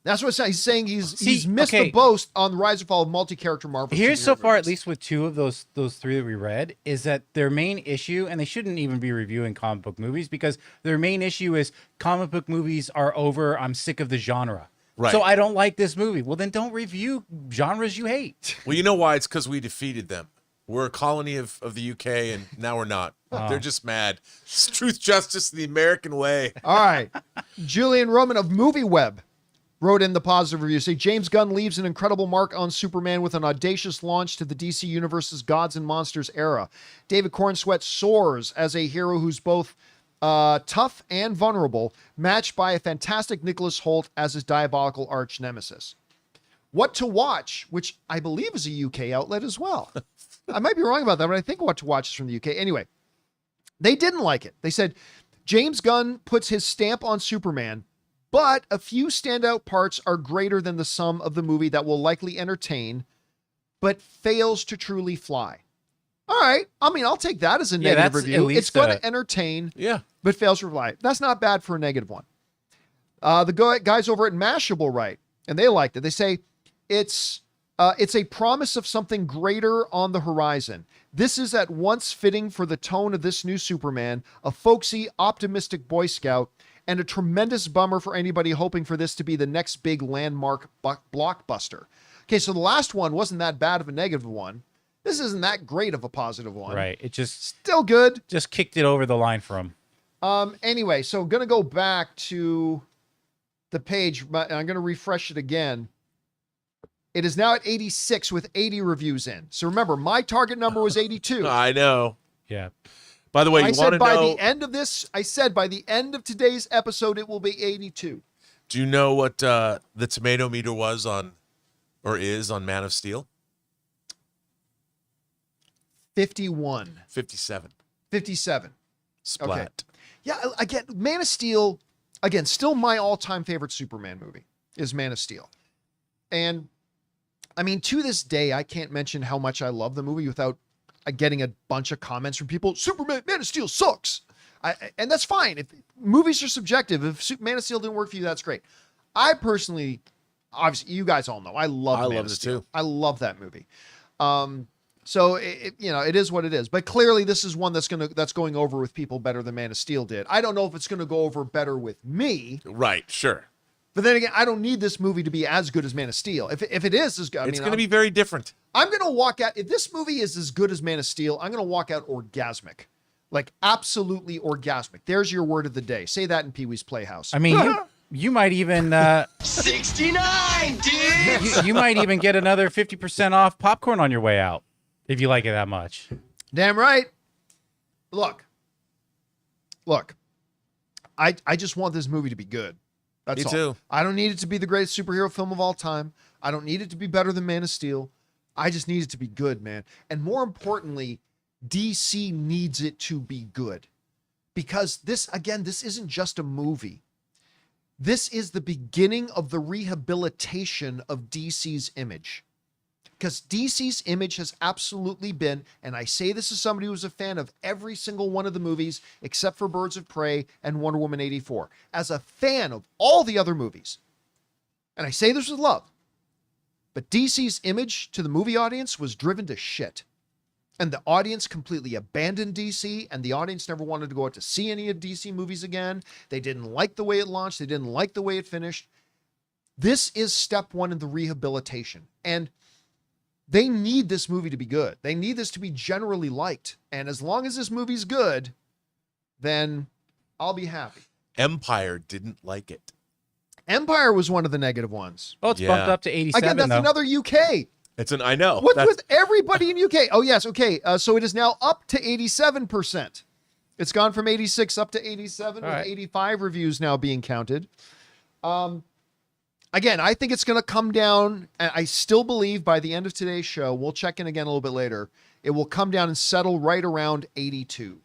That's what he's saying. He's missed the boat on the rise and fall of multi-character Marvel. Here's so far, movies. at least with two of those three that we read, is that their main issue, and they shouldn't even be reviewing comic book movies because their main issue is comic book movies are over. I'm sick of the genre. Right. So I don't like this movie. Well, then don't review genres you hate. Well, you know why? It's because we defeated them. We're a colony of the UK, and now we're not. They're just mad. It's truth, justice, the American way. All right. Julian Roman of MovieWeb wrote in the positive review, say, James Gunn leaves an incredible mark on Superman with an audacious launch to the DC Universe's Gods and Monsters era. David Cornsweet soars as a hero who's both tough and vulnerable, matched by a fantastic Nicholas Hoult as his diabolical arch nemesis. What to Watch, which I believe is a UK outlet as well. I might be wrong about that, but I think What to Watch is from the UK. Anyway, they didn't like it. They said, James Gunn puts his stamp on Superman, but a few standout parts are greater than the sum of the movie that will likely entertain, but fails to truly fly. All right. I mean, I'll take that as a negative review. It's going to entertain, but fails to fly. That's not bad for a negative one. The guys over at Mashable write, and they liked it. They say, it's a promise of something greater on the horizon. This is at once fitting for the tone of this new Superman, a folksy, optimistic Boy Scout, and a tremendous bummer for anybody hoping for this to be the next big landmark blockbuster. Okay, so the last one wasn't that bad of a negative one. This isn't that great of a positive one. Right. It just still good. Just kicked it over the line for him. Anyway, so I'm going to go back to the page, but I'm going to refresh it again. It is now at 86 with 80 reviews in. So remember, my target number was 82. I know. Yeah. By the way, you want to know... I said by the end of today's episode, it will be 82. Do you know what the tomato meter was on, or is on Man of Steel? 51. 57. 57. Splat. Okay. Yeah, again, Man of Steel, again, still my all-time favorite Superman movie is Man of Steel. And, I mean, to this day, I can't mention how much I love the movie without getting a bunch of comments from people. Superman, Man of Steel sucks. And that's fine. If movies are subjective, if Man of Steel didn't work for you, that's great. I personally, obviously, you guys all know, I love Man of Steel. Too. I love that movie. So it is what it is. But clearly, this is one that's going over with people better than Man of Steel did. I don't know if it's going to go over better with me. Right. Sure. But then again, I don't need this movie to be as good as Man of Steel. If it is as good, it's going to be very different. I'm going to walk out. If this movie is as good as Man of Steel, I'm going to walk out orgasmic, like absolutely orgasmic. There's your word of the day. Say that in Pee-wee's Playhouse. I mean, you might even 69, dude. You might even get another 50% off popcorn on your way out if you like it that much. Damn right. Look. I just want this movie to be good. That's all. Me too. I don't need it to be the greatest superhero film of all time. I don't need it to be better than Man of Steel. I just need it to be good, man. And more importantly, DC needs it to be good. Because this isn't just a movie. This is the beginning of the rehabilitation of DC's image. Because DC's image has absolutely been, and I say this as somebody who's a fan of every single one of the movies, except for Birds of Prey and Wonder Woman 84. As a fan of all the other movies, and I say this with love, but DC's image to the movie audience was driven to shit. And the audience completely abandoned DC, and the audience never wanted to go out to see any of DC movies again. They didn't like the way it launched. They didn't like the way it finished. This is step one in the rehabilitation. And they need this movie to be good. They need this to be generally liked. And as long as this movie's good, then I'll be happy. Empire didn't like it. Empire was one of the negative ones. Oh, it's bumped up to 87. Again, that's another UK. I know. What's with everybody in UK? Oh, yes. Okay. So it is now up to 87%. It's gone from 86 up to 87 with 85 reviews now being counted. Again, I think it's going to come down. And I still believe by the end of today's show, we'll check in again a little bit later. It will come down and settle right around 82.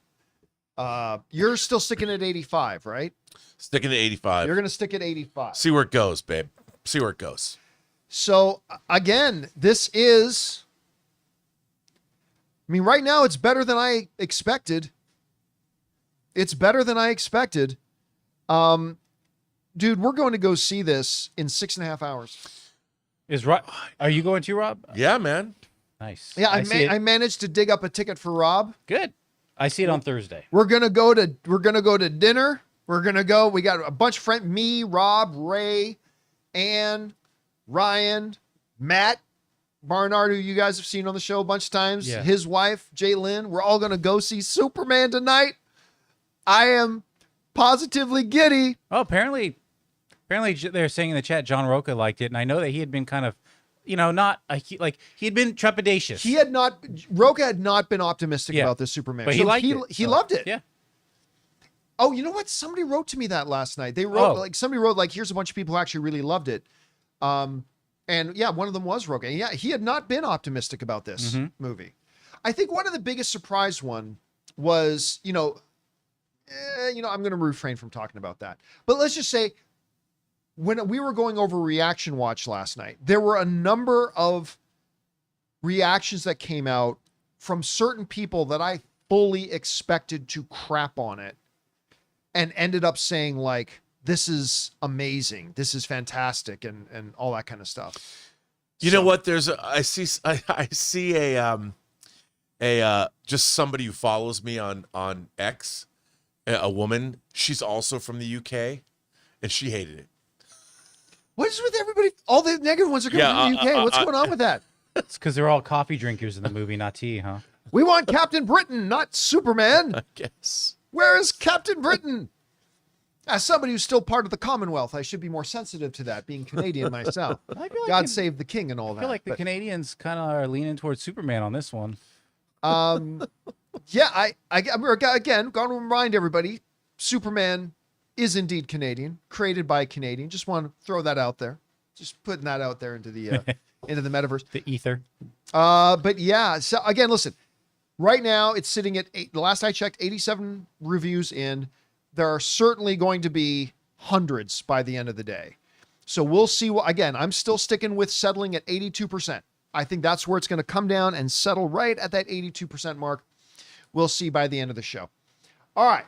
You're still sticking at 85, right? Sticking at 85. You're going to stick at 85. See where it goes, babe. See where it goes. So again, this is, I mean, right now it's better than I expected. It's better than I expected. Dude, we're going to go see this in 6.5 hours. Are you going to, Rob? Yeah, man. Nice. Yeah, I managed to dig up a ticket for Rob. Good. I see it on Thursday. We're gonna go to dinner. We got a bunch of friends, me, Rob, Ray, Ann, Ryan, Matt, Barnard, who you guys have seen on the show a bunch of times. Yeah. His wife, Jaylyn. We're all gonna go see Superman tonight. I am positively giddy. Oh, apparently they're saying in the chat John Roca liked it, and I know that he had been kind of, he had been trepidatious. Roca had not been optimistic Yeah. about this Superman. But he liked it. He loved it. Yeah. Oh, you know what? Somebody wrote to me that last night. Somebody wrote here's a bunch of people who actually really loved it. And yeah, one of them was Roca. Yeah, he had not been optimistic about this movie. I think one of the biggest surprise one was, I'm going to refrain from talking about that. But let's just say, when we were going over Reaction Watch last night, there were a number of reactions that came out from certain people that I fully expected to crap on it and ended up saying like, this is amazing. This is fantastic. And all that kind of stuff. You know what? I see a just somebody who follows me on X, a woman. She's also from the UK and she hated it. What is with everybody? All the negative ones are coming from the UK. What's going on with that? It's because they're all coffee drinkers in the movie, not tea, huh? We want Captain Britain, not Superman. I guess. Where is Captain Britain? As somebody who's still part of the Commonwealth, I should be more sensitive to that, being Canadian myself. I feel like God save the king and all that. I feel like the Canadians kind of are leaning towards Superman on this one. Yeah, again, going to remind everybody, Superman is indeed Canadian, created by a Canadian. Just want to throw that out there. Just putting that out there into the into the metaverse. The ether. But yeah, so again, listen. Right now, it's sitting at the last I checked, 87 reviews in. There are certainly going to be hundreds by the end of the day. So we'll see. Again, I'm still sticking with settling at 82%. I think that's where it's going to come down and settle right at that 82% mark. We'll see by the end of the show. All right.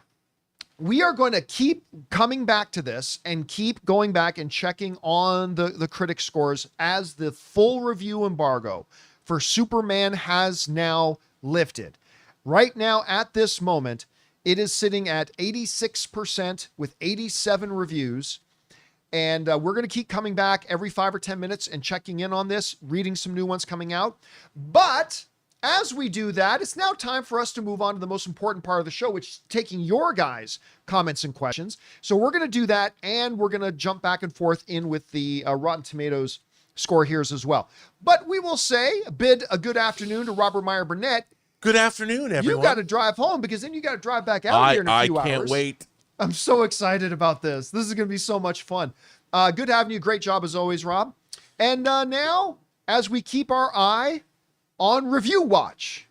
We are going to keep coming back to this and keep going back and checking on the critic scores as the full review embargo for Superman has now lifted. Right now, at this moment, it is sitting at 86% with 87 reviews. And we're going to keep coming back every 5 or 10 minutes and checking in on this, reading some new ones coming out. But as we do that, it's now time for us to move on to the most important part of the show, which is taking your guys' comments and questions. So we're going to do that, and we're going to jump back and forth in with the Rotten Tomatoes score here as well. But we will bid a good afternoon to Robert Meyer Burnett. Good afternoon, everyone. You got to drive home because then you got to drive back out here in a few hours. I can't wait. I'm so excited about this. This is going to be so much fun. Good having you. Great job as always, Rob. And now, as we keep our eye on Review Watch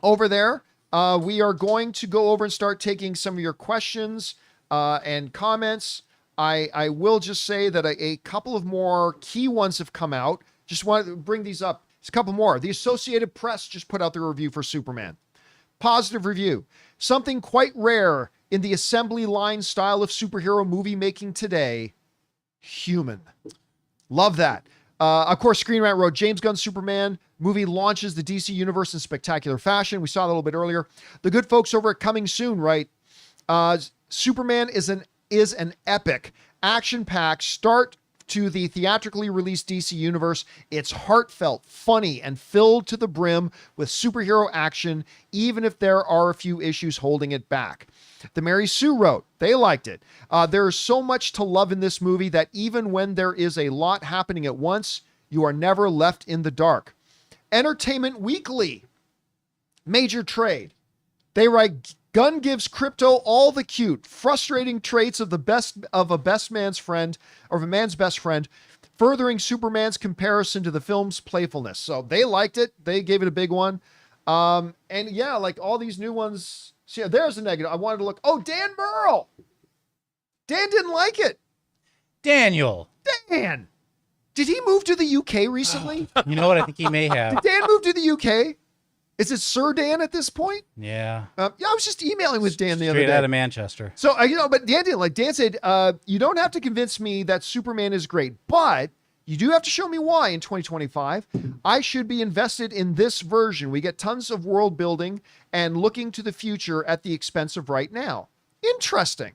over there, we are going to go over and start taking some of your questions and comments. I will just say that a couple of more key ones have come out. Just want to bring these up. There's a couple more. The Associated Press just put out their review for Superman. Positive review. Something quite rare in the assembly line style of superhero movie making today. Human. Love that. Of course, Screen Rant wrote, James Gunn's Superman movie launches the DC universe in spectacular fashion. We saw that a little bit earlier. The good folks over at Coming Soon write, Superman is an epic, action-packed start to the theatrically released DC universe. It's heartfelt, funny, and filled to the brim with superhero action, even if there are a few issues holding it back. The Mary Sue wrote, they liked it. There is so much to love in this movie that even when there is a lot happening at once, You are never left in the dark. Entertainment Weekly, major trade. They write, Gunn gives Crypto all the cute, frustrating traits of a man's best friend, furthering Superman's comparison to the film's playfulness. So they liked it. They gave it a big one. And yeah, like all these new ones. So yeah, there's a negative. I wanted to look. Oh, Dan Merle. Dan didn't like it. Daniel. Dan. Did he move to the UK recently? You know what? I think he may have. Did Dan move to the UK? Is it Sir Dan at this point? Yeah. Yeah, I was just emailing with Dan the other day. Straight out of Manchester. So, but Dan didn't. Like Dan said, you don't have to convince me that Superman is great, but you do have to show me why in 2025 I should be invested in this version. We get tons of world building and looking to the future at the expense of right now. Interesting.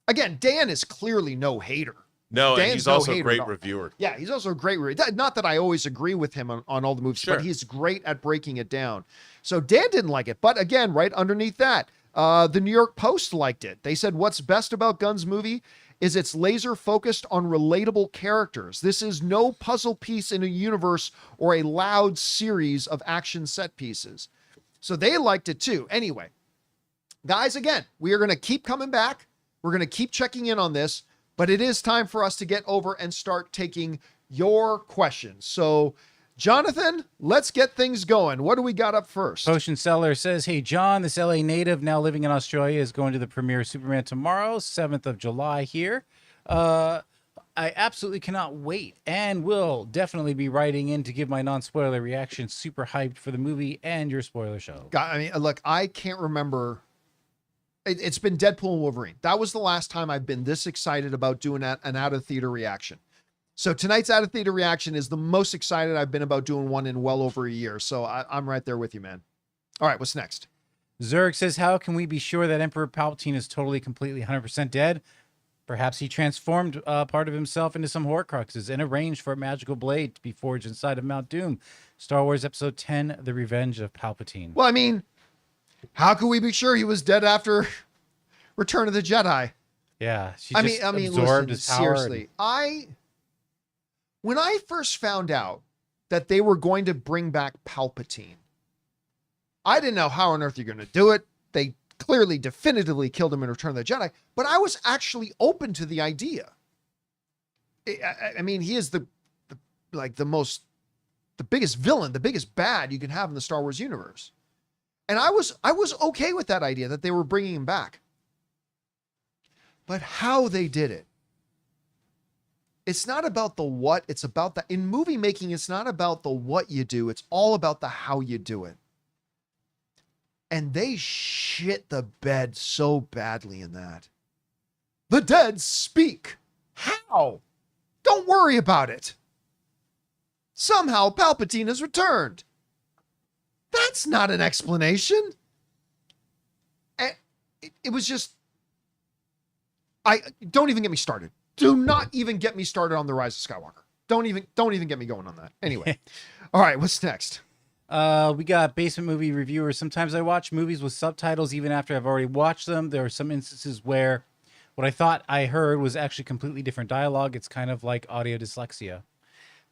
Again, Dan is clearly no hater. No, and Dan's he's no also a hater great at all. reviewer. Yeah, he's also a great reviewer. Not that I always agree with him on all the movies, Sure. but he's great at breaking it down. So Dan didn't like it. But again, right underneath that, the New York Post liked it. They said, what's best about Gunn's movie is it's laser focused on relatable characters. This is no puzzle piece in a universe or a loud series of action set pieces. So they liked it too. Anyway, guys, again, we are going to keep coming back. We're going to keep checking in on this. But it is time for us to get over and start taking your questions. So, Jonathan, let's get things going. What do we got up first? Potion Seller says, hey, John, this LA native now living in Australia is going to the premiere of Superman tomorrow, 7th of July here. I absolutely cannot wait and will definitely be writing in to give my non-spoiler reaction. Super hyped for the movie and your spoiler show. I mean, look, I can't remember. It's been Deadpool and Wolverine. That was the last time I've been this excited about doing an out-of-theater reaction. So tonight's out-of-theater reaction is the most excited I've been about doing one in well over a year. So I'm right there with you, man. All right, what's next? Zurg says, how can we be sure that Emperor Palpatine is totally, completely, 100% dead? Perhaps he transformed part of himself into some Horcruxes and arranged for a magical blade to be forged inside of Mount Doom. Star Wars Episode 10, The Revenge of Palpatine. Well, I mean, how could we be sure he was dead after Return of the Jedi? Yeah, she I just mean, absorbed listen, his power. seriously, when I first found out that they were going to bring back Palpatine, I didn't know how on earth you're going to do it. They clearly, definitively killed him in Return of the Jedi, but I was actually open to the idea. I mean, he is the biggest villain, the biggest bad you can have in the Star Wars universe. And I was okay with that idea that they were bringing him back. But how they did it. It's not about the what, it's about the, in movie making, it's not about the what you do, it's all about the how you do it. And they shit the bed so badly in that. The dead speak. How? Don't worry about it. Somehow Palpatine has returned. That's not an explanation. And it was just, don't even get me started. Do not even get me started on The Rise of Skywalker. Don't even get me going on that. Anyway. All right, what's next? We got Basement Movie Reviewer. Sometimes I watch movies with subtitles even after I've already watched them. There are some instances where what I thought I heard was actually completely different dialogue. It's kind of like audio dyslexia.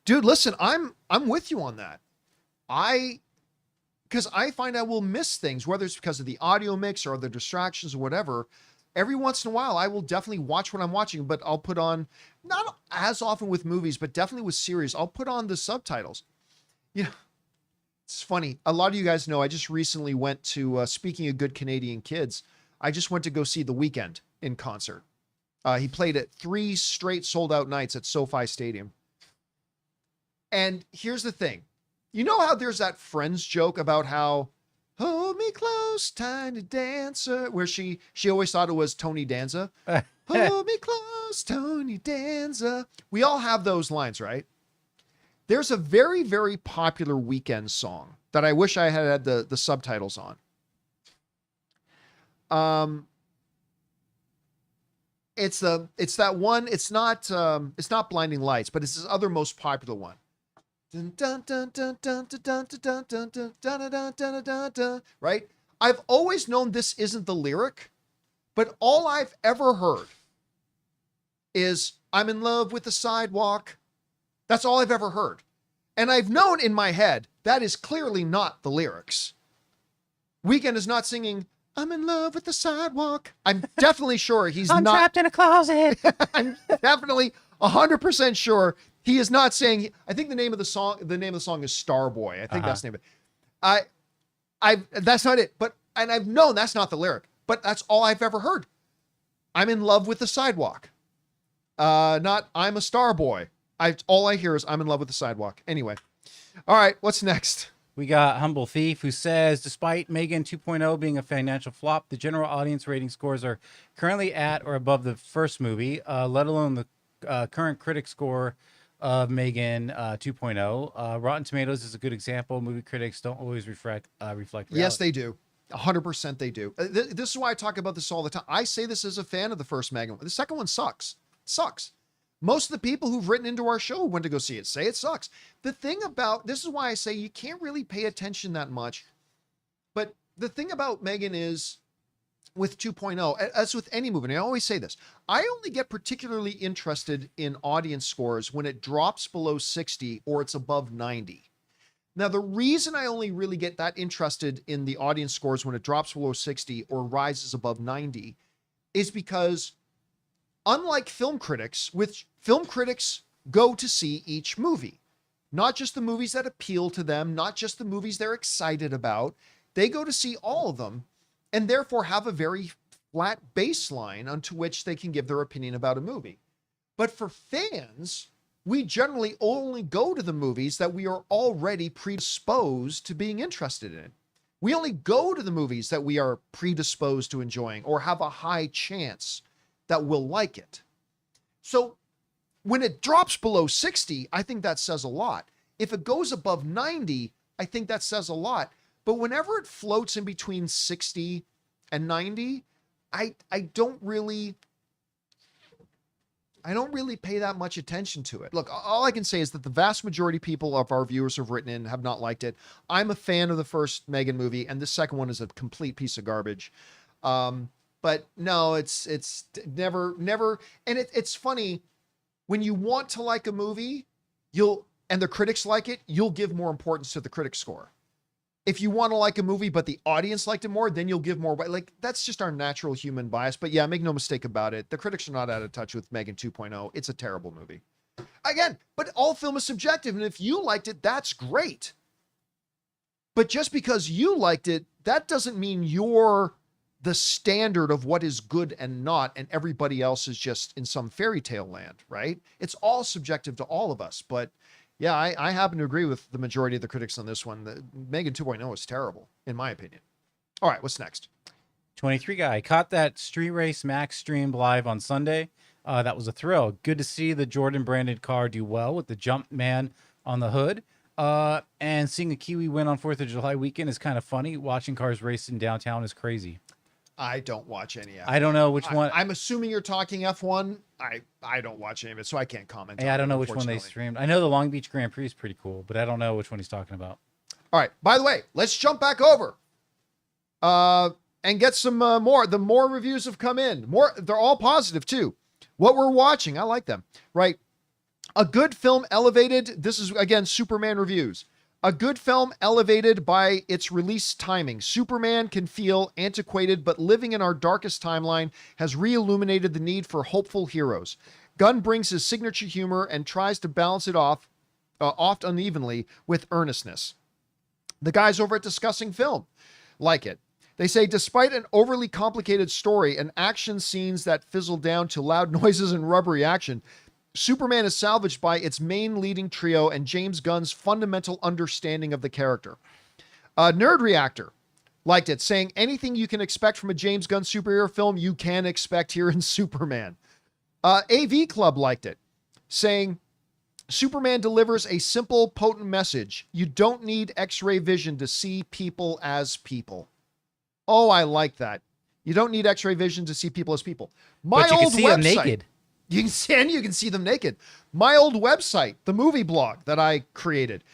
Dude, listen, I'm with you on that. Because I find I will miss things, whether it's because of the audio mix or the distractions or whatever. Every once in a while, I will definitely watch what I'm watching, but I'll put on, not as often with movies, but definitely with series, I'll put on the subtitles. You know, it's funny. A lot of you guys know I just recently went to, speaking of good Canadian kids, I just went to go see The Weeknd in concert. He played at 3 straight sold out nights at SoFi Stadium. And here's the thing. You know how there's that Friends joke about how, hold me close, tiny dancer, where she always thought it was Tony Danza. Hold me close, Tony Danza. We all have those lines, right? There's a very, very popular Weeknd song that I wish I had the subtitles on. It's that one. It's not Blinding Lights, but it's his other most popular one. Right? I've always known this isn't the lyric, but all I've ever heard is I'm in love with the sidewalk. That's all I've ever heard. And I've known in my head that is clearly not the lyrics. Weeknd is not singing, I'm in love with the sidewalk. I'm definitely sure he's I'm not. trapped in a closet. I'm definitely 100% sure he is not saying. I think the name of the song is Starboy. I think that's the name of it. That's not it. And I've known that's not the lyric, but that's all I've ever heard. I'm in love with the sidewalk. Not I'm a star boy. All I hear is I'm in love with the sidewalk. Anyway. All right. What's next? We got Humble Thief, who says, despite Megan 2.0 being a financial flop, the general audience rating scores are currently at or above the first movie, let alone the current critic score of Megan 2.0. Rotten Tomatoes is a good example. Movie critics don't always reflect reality. Yes, they do. 100% they do. This is why I talk about this all the time. I say this as a fan of the first Megan. The second one sucks. It sucks. Most of the people who've written into our show who went to go see it say it sucks. The thing about, this is why I say you can't really pay attention that much. But the thing about Megan is, with 2.0, as with any movie, and I always say this, I only get particularly interested in audience scores when it drops below 60 or it's above 90. Now, the reason I only really get that interested in the audience scores when it drops below 60 or rises above 90 is because, unlike film critics, which film critics go to see each movie, not just the movies that appeal to them, not just the movies they're excited about, they go to see all of them and therefore have a very flat baseline onto which they can give their opinion about a movie. But for fans, we generally only go to the movies that we are already predisposed to being interested in. We only go to the movies that we are predisposed to enjoying or have a high chance that we'll like it. So when it drops below 60, I think that says a lot. If it goes above 90, I think that says a lot. But whenever it floats in between 60 and 90, I don't really pay that much attention to it. Look, all I can say is that the vast majority of people of our viewers who've written in have not liked it. I'm a fan of the first Megan movie, and the second one is a complete piece of garbage. But no, it's never, and it's funny, when you want to like a movie, and the critics like it, you'll give more importance to the critic score. If you want to like a movie, but the audience liked it more, then you'll give more. Like, that's just our natural human bias. But yeah, make no mistake about it. The critics are not out of touch with Megan 2.0. It's a terrible movie. Again, but all film is subjective. And if you liked it, that's great. But just because you liked it, that doesn't mean you're the standard of what is good and not, and everybody else is just in some fairy tale land, right? It's all subjective to all of us. But yeah, I happen to agree with the majority of the critics on this one. The Megan 2.0 is terrible, in my opinion. All right, what's next? 23 guy caught that Street Race Max streamed live on Sunday. That was a thrill. Good to see the Jordan branded car do well with the jump man on the hood. And seeing a Kiwi win on 4th of July weekend is kind of funny. Watching cars racing downtown is crazy. I don't watch any F1. I don't know which one. I'm assuming you're talking F1. I don't watch any of it, so I can't comment. Yeah, I don't know which one they streamed. I know the Long Beach Grand Prix is pretty cool, but I don't know which one he's talking about. All right. By the way, let's jump back over and get some more. The more reviews have come in. They're all positive too. What we're watching, I like them. Right. A good film elevated. This is, again, Superman reviews. A good film elevated by its release timing. Superman can feel antiquated, but living in our darkest timeline has re-illuminated the need for hopeful heroes. Gunn brings his signature humor and tries to balance it oft unevenly, with earnestness. The guys over at Discussing Film like it. They say, despite an overly complicated story and action scenes that fizzle down to loud noises and rubbery action, Superman is salvaged by its main leading trio and James Gunn's fundamental understanding of the character. Nerd Reactor liked it, saying anything you can expect from a James Gunn superhero film, you can expect here in Superman. AV Club liked it, saying Superman delivers a simple, potent message. You don't need X-ray vision to see people as people. Oh, I like that. You don't need X-ray vision to see people as people. But you can see them naked. You can see them naked. My old website, the movie blog that I created,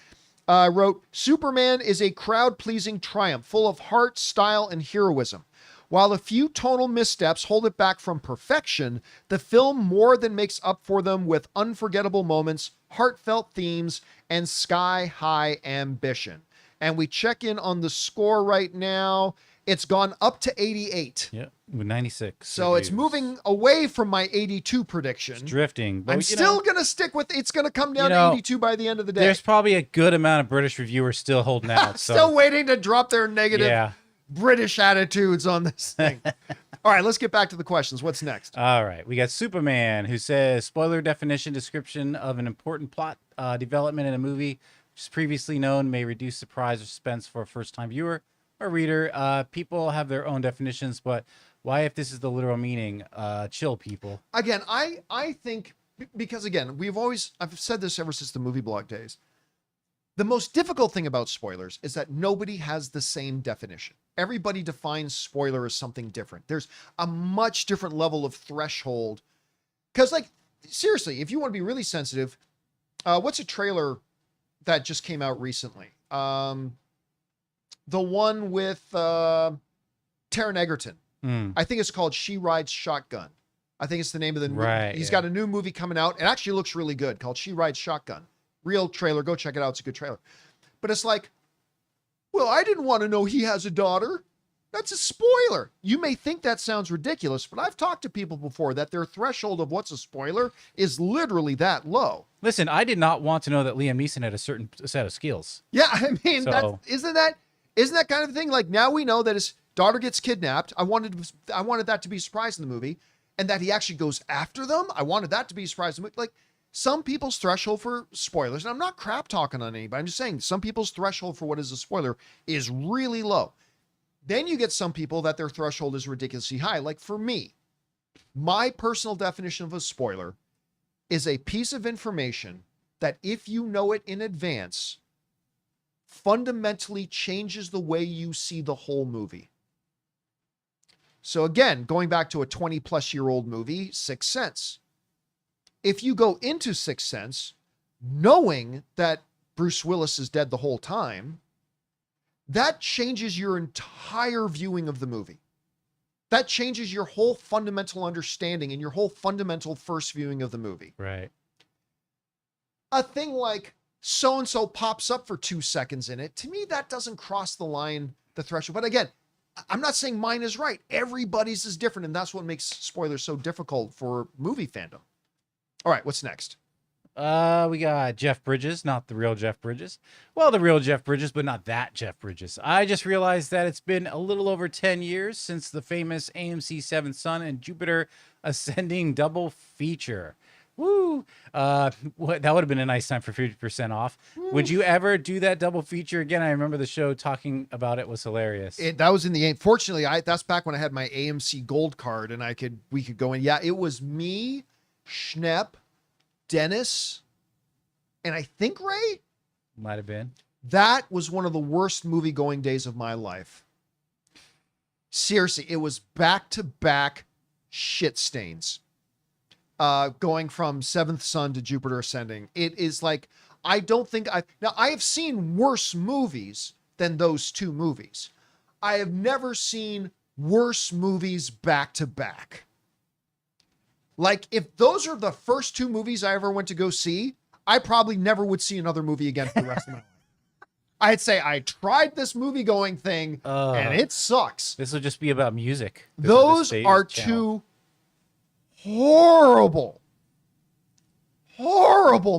wrote, Superman is a crowd-pleasing triumph full of heart, style, and heroism. While a few tonal missteps hold it back from perfection, the film more than makes up for them with unforgettable moments, heartfelt themes, and sky-high ambition. And we check in on the score right now. It's gone up to 88. Yeah, with 96. So it's reviews. moving away from my 82 prediction. It's drifting. But, I'm you still know, going to stick with it's going to come down you know, to 82 by the end of the day. there's probably a good amount of British reviewers still holding out. So. Still waiting to drop their negative Yeah. British attitudes on this thing. All right, let's get back to the questions. What's next? All right. We got Superman, who says, spoiler definition description of an important plot development in a movie, which is previously known, may reduce surprise or suspense for a first-time viewer or reader. People have their own definitions, but why, if this is the literal meaning, chill, people. Again, I think, because again, I've said this ever since the movie blog days. The most difficult thing about spoilers is that nobody has the same definition. Everybody defines spoiler as something different. There's a much different level of threshold. Because, like, seriously, if you want to be really sensitive, what's a trailer that just came out recently? The one with Taron Egerton. I think it's called She Rides Shotgun. I think it's the name of the movie. Right, He's yeah. got a new movie coming out. It actually looks really good, called She Rides Shotgun. Real trailer. Go check it out. It's a good trailer. But it's like, well, I didn't want to know he has a daughter. That's a spoiler. You may think that sounds ridiculous, but I've talked to people before that their threshold of what's a spoiler is literally that low. Listen, I did not want to know that Liam Neeson had a certain set of skills. Yeah, I mean, So- isn't that kind of thing? Like, now we know that his daughter gets kidnapped. I wanted that to be a surprise in the movie, and that he actually goes after them. I wanted that to be a surprise in the movie. Like, some people's threshold for spoilers, and I'm not crap talking on anybody, I'm just saying some people's threshold for what is a spoiler is really low. Then you get some people that their threshold is ridiculously high. Like for me, my personal definition of a spoiler is a piece of information that, if you know it in advance, fundamentally changes the way you see the whole movie. So again, going back to a 20-plus-year-old movie, Sixth Sense. If you go into Sixth Sense knowing that Bruce Willis is dead the whole time, that changes your entire viewing of the movie. That changes your whole fundamental understanding and your whole fundamental first viewing of the movie. Right. A thing like so-and-so pops up for 2 seconds in it, to me, that doesn't cross the line, the threshold. But again, I'm not saying mine is right. Everybody's is different, and that's what makes spoilers so difficult for movie fandom. All right, what's next? We got Jeff Bridges, not the real Jeff Bridges. Well, the real Jeff Bridges, but not that Jeff Bridges. I just realized that it's been a little over 10 years since the famous AMC Seventh Son and Jupiter Ascending double feature. Woo! That would have been a nice time for 50% off. Would you ever do that double feature again? I remember the show talking about it was hilarious. That was in the fortunately, that's back when I had my AMC Gold card and we could go in. Yeah, it was me, Schnepp, Dennis, and I think Ray. Might have been. That was one of the worst movie going days of my life. Seriously, it was back-to-back shit stains. Going from Seventh Son to Jupiter Ascending. It is like, I have seen worse movies than those two movies. I have never seen worse movies back-to-back. Like, if those are the first two movies I ever went to go see, I probably never would see another movie again for the rest of my life. I'd say I tried this movie going thing and it sucks. This will just be about music. Those are two horrible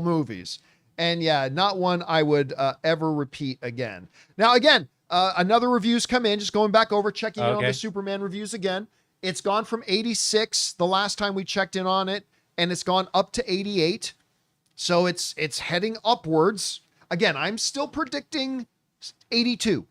movies. And yeah, not one I would ever repeat again. Now, again, another review's come in, just going back over, checking in on the Superman reviews again. It's gone from 86 the last time we checked in on it, and it's gone up to 88. So it's heading upwards. Again, I'm still predicting 82.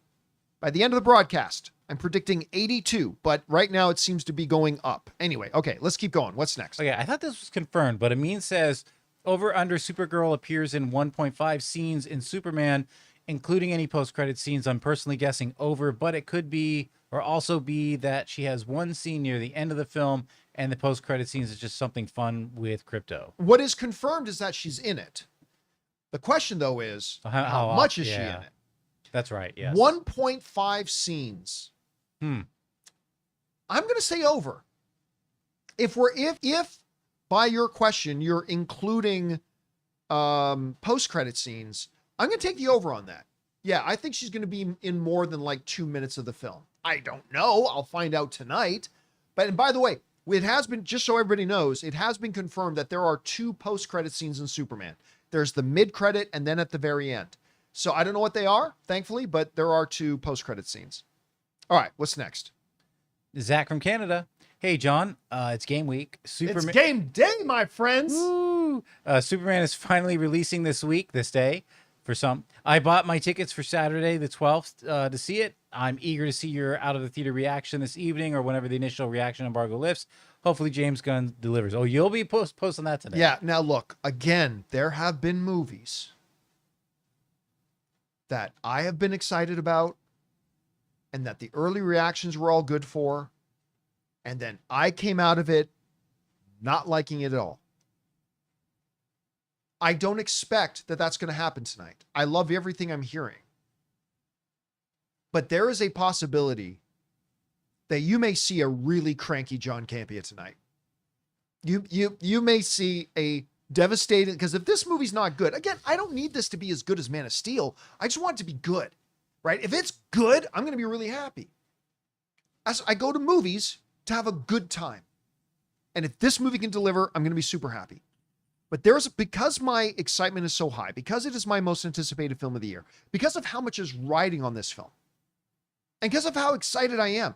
By the end of the broadcast, I'm predicting 82, but right now it seems to be going up. Anyway, okay, let's keep going. What's next? Okay, I thought this was confirmed, but Amin says over under Supergirl appears in 1.5 scenes in Superman, including any post-credit scenes. I'm personally guessing over, but it could be or also be that she has one scene near the end of the film and the post-credit scenes is just something fun with Crypto. What is confirmed is that she's in it. The question, though, is how much is she in it? That's right, yes. 1.5 scenes. I'm going to say over. If by your question, you're including post-credit scenes, I'm going to take the over on that. Yeah, I think she's going to be in more than like 2 minutes of the film. I don't know. I'll find out tonight. But, and by the way, it has been, just so everybody knows, it has been confirmed that there are 2 post-credit scenes in Superman. There's the mid-credit and then at the very end. So I don't know what they are, thankfully, but there are 2 post-credit scenes. All right, what's next? Zach from Canada. Hey, John, it's game week. It's game day, my friends. Woo! Superman is finally releasing this day for some. I bought my tickets for Saturday the 12th to see it. I'm eager to see your out of the theater reaction this evening or whenever the initial reaction embargo lifts. Hopefully James Gunn delivers. Oh, you'll be posting that today. Yeah. Now look, again, there have been movies that I have been excited about and that the early reactions were all good for. And then I came out of it not liking it at all. I don't expect that that's going to happen tonight. I love everything I'm hearing. But there is a possibility that you may see a really cranky John Campea tonight. You may see a devastating, because if this movie's not good, again, I don't need this to be as good as Man of Steel. I just want it to be good, right? If it's good, I'm going to be really happy. As I go to movies to have a good time. And if this movie can deliver, I'm going to be super happy. But because my excitement is so high, because it is my most anticipated film of the year, because of how much is riding on this film, and because of how excited I am,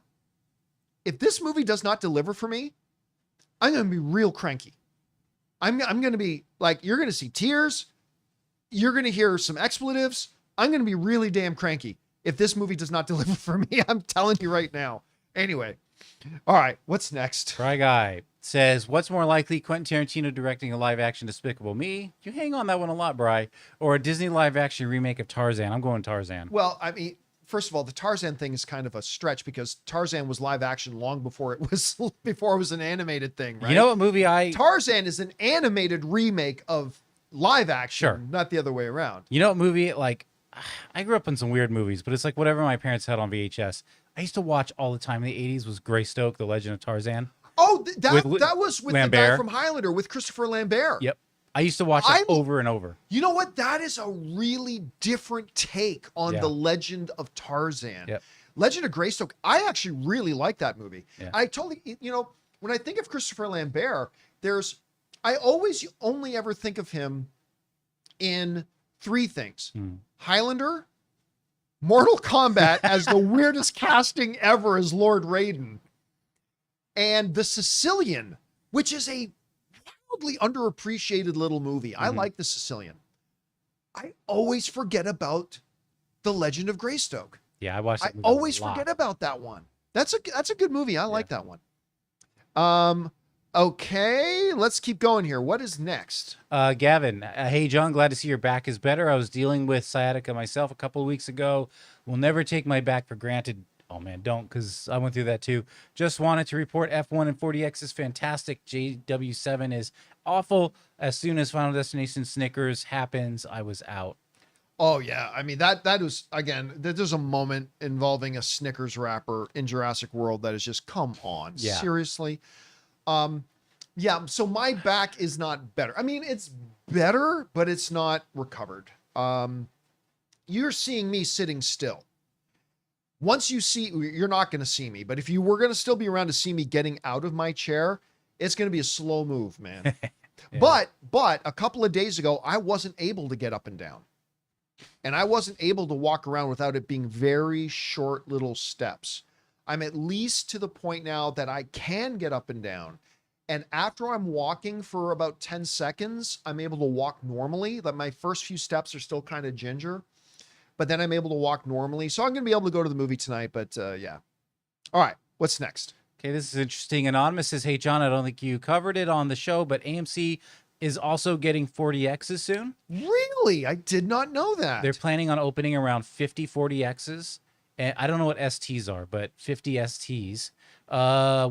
if this movie does not deliver for me, I'm going to be real cranky. I'm going to be like, you're going to see tears. You're going to hear some expletives. I'm going to be really damn cranky if this movie does not deliver for me. I'm telling you right now. Anyway. All right, what's next? Try Guy says, what's more likely, Quentin Tarantino directing a live-action Despicable Me? You hang on that one a lot, Bri. Or a Disney live-action remake of Tarzan? I'm going Tarzan. Well, I mean, first of all, the Tarzan thing is kind of a stretch because Tarzan was live-action long before it was an animated thing, right? You know what movie Tarzan is an animated remake of live-action, sure, not the other way around. You know what movie, like, I grew up in some weird movies, but it's like whatever my parents had on VHS. I used to watch all the time in the 80s was Greystoke, The Legend of Tarzan. Oh, that was with Lambert. the guy from Highlander, with Christopher Lambert. Yep. I used to watch it over and over. You know what? That is a really different take on the Legend of Tarzan. Yep. Legend of Greystoke, I actually really like that movie. Yeah. I totally, when I think of Christopher Lambert, I always only ever think of him in 3 things. Highlander, Mortal Kombat as the weirdest casting ever as Lord Raiden, and The Sicilian, which is a wildly underappreciated little movie. I like The Sicilian. I always forget about The Legend of Greystoke. Yeah, I watched it. I always forget about that one. That's a good movie. I like that one. Okay, let's keep going here. What is next? Gavin, hey, John, glad to see your back is better. I was dealing with sciatica myself a couple of weeks ago. Will never take my back for granted. Oh, man, don't, because I went through that too. Just wanted to report F1 and 40X is fantastic. JW7 is awful. As soon as Final Destination Snickers happens, I was out. Oh, yeah. I mean, that was, again, there's a moment involving a Snickers wrapper in Jurassic World that is just, come on, seriously. Yeah, so my back is not better. I mean, it's better, but it's not recovered. You're seeing me sitting still. Once you see, you're not going to see me, but if you were going to still be around to see me getting out of my chair, it's going to be a slow move, man. But a couple of days ago, I wasn't able to get up and down. And I wasn't able to walk around without it being very short little steps. I'm at least to the point now that I can get up and down. And after I'm walking for about 10 seconds, I'm able to walk normally. Like my first few steps are still kind of ginger, but then I'm able to walk normally. So I'm going to be able to go to the movie tonight, but yeah. All right. What's next? Okay, this is interesting. Anonymous says, hey, John, I don't think you covered it on the show, but AMC is also getting 40Xs soon. Really? I did not know that. They're planning on opening around 50 40Xs. And I don't know what STs are, but 50 STs.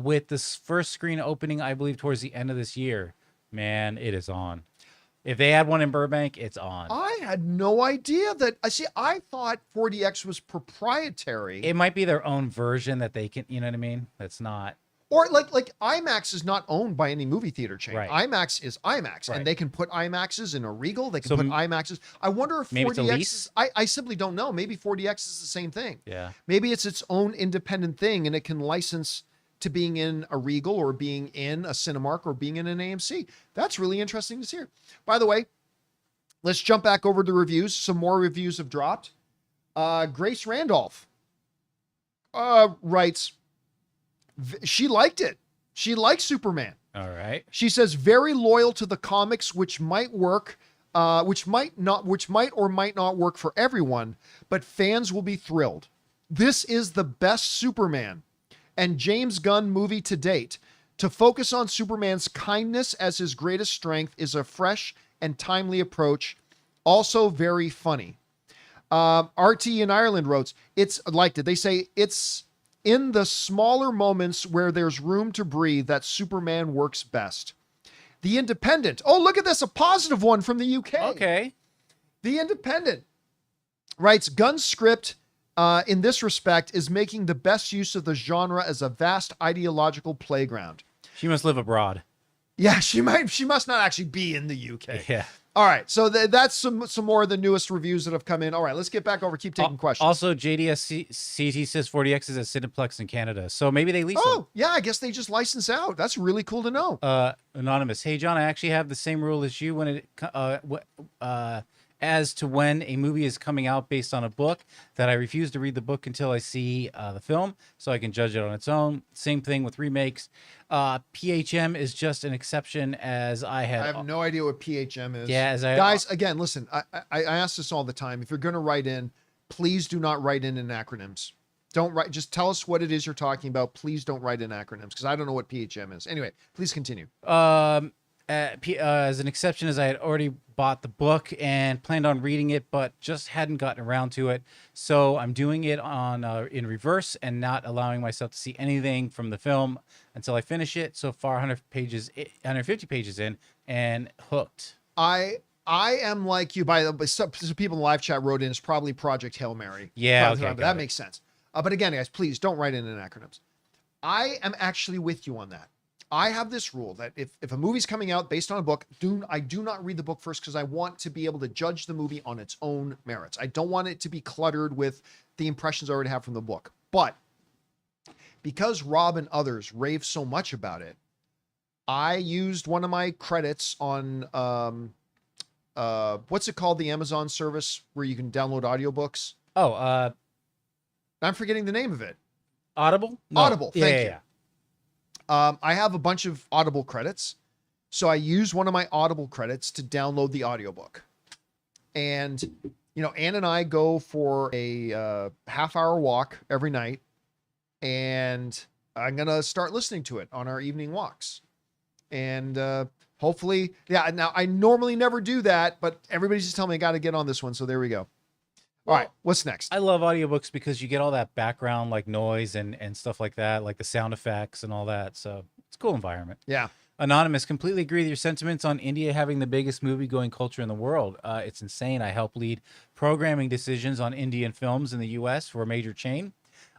With this first screen opening, I believe, towards the end of this year. Man, it is on. If they had one in Burbank, it's on. I had no idea that. I thought 4DX was proprietary. It might be their own version that they can, you know what I mean? That's not. Or like IMAX is not owned by any movie theater chain. Right. IMAX is IMAX, Right. and they can put IMAXs in a Regal. They can So put IMAXs. I wonder if maybe it's a 4DX. lease? I simply don't know. Maybe 4DX is the same thing. Yeah. Maybe it's its own independent thing, and it can license to being in a Regal or being in a Cinemark or being in an AMC. That's really interesting to hear. By the way, let's jump back over to reviews. Some more reviews have dropped. Grace Randolph writes, she liked it. She likes Superman. All right. She says very loyal to the comics, which might work, which might or might not work for everyone, but fans will be thrilled. This is the best Superman and James Gunn movie to date. To focus on Superman's kindness as his greatest strength is a fresh and timely approach. Also very funny. RT in Ireland wrote, it's liked it. They say it's in the smaller moments where there's room to breathe that Superman works best. The Independent. Oh, look at this. A positive one from the UK. Okay. The Independent writes, Gunn's script in this respect is making the best use of the genre as a vast ideological playground. She must live abroad. Yeah, she must not actually be in the UK. Yeah. All right, so that's some more of the newest reviews that have come in. All right, let's get back over. Keep taking questions. Also, JDSCT says 40X is at Cineplex in Canada, so maybe they lease them. Oh, yeah, I guess they just license out. That's really cool to know. Anonymous. Hey, John, I actually have the same rule as you when it as to when a movie is coming out based on a book, that I refuse to read the book until I see the film so I can judge it on its own. Same thing with remakes. PHM is just an exception, as I have no idea what PHM is. Yeah, guys, again, listen, I ask this all the time. If you're going to write in, please do not write in acronyms. Don't write. Just tell us what it is you're talking about. Please don't write in acronyms, because I don't know what PHM is. Anyway, please continue. As an exception, as I had already bought the book and planned on reading it, but just hadn't gotten around to it. So I'm doing it on in reverse and not allowing myself to see anything from the film until I finish it. So far, 150 pages in, and hooked. I am like you. By the way, some people in the live chat wrote in, it's probably Project Hail Mary. Yeah, okay, that makes sense. But again, guys, please don't write in acronyms. I am actually with you on that. I have this rule that if a movie's coming out based on a book, I do not read the book first, because I want to be able to judge the movie on its own merits. I don't want it to be cluttered with the impressions I already have from the book. But because Rob and others rave so much about it, I used one of my credits on what's it called? The Amazon service where you can download audiobooks. Oh, I'm forgetting the name of it. Audible? No. Audible. Thank you. Yeah. I have a bunch of Audible credits. So I use one of my Audible credits to download the audiobook. And, Ann and I go for a half-hour walk every night. And I'm going to start listening to it on our evening walks. And hopefully, yeah, now I normally never do that, but everybody's just telling me I got to get on this one. So there we go. All right, what's next? I love audiobooks because you get all that background like noise and stuff like that, like the sound effects and all that. So it's a cool environment. Yeah. Anonymous, completely agree with your sentiments on India having the biggest movie-going culture in the world. It's insane. I help lead programming decisions on Indian films in the U.S. for a major chain.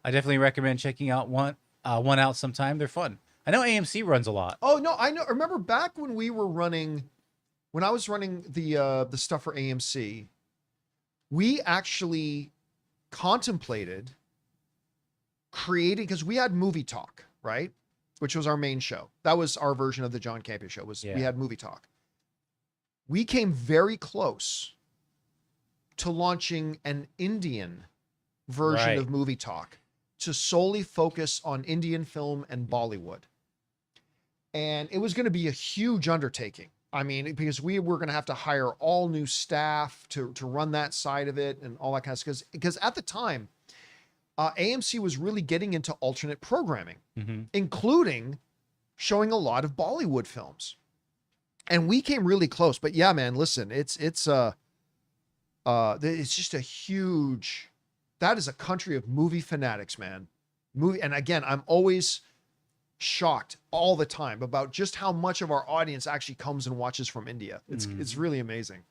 I definitely recommend checking out one out sometime. They're fun. I know AMC runs a lot. Oh, no, I know. Remember back when I was running the stuff for AMC, we actually contemplated creating, because we had Movie Talk, right? Which was our main show. That was our version of the John Campea Show. We had Movie Talk. We came very close to launching an Indian version of Movie Talk to solely focus on Indian film and Bollywood. And it was going to be a huge undertaking. I mean, because we were going to have to hire all new staff to run that side of it and all that kind of stuff. Because at the time, AMC was really getting into alternate programming, including showing a lot of Bollywood films. And we came really close. But yeah, man, listen, it's just a huge, that is a country of movie fanatics, man. And again, I'm always shocked all the time about just how much of our audience actually comes and watches from India. It's really amazing.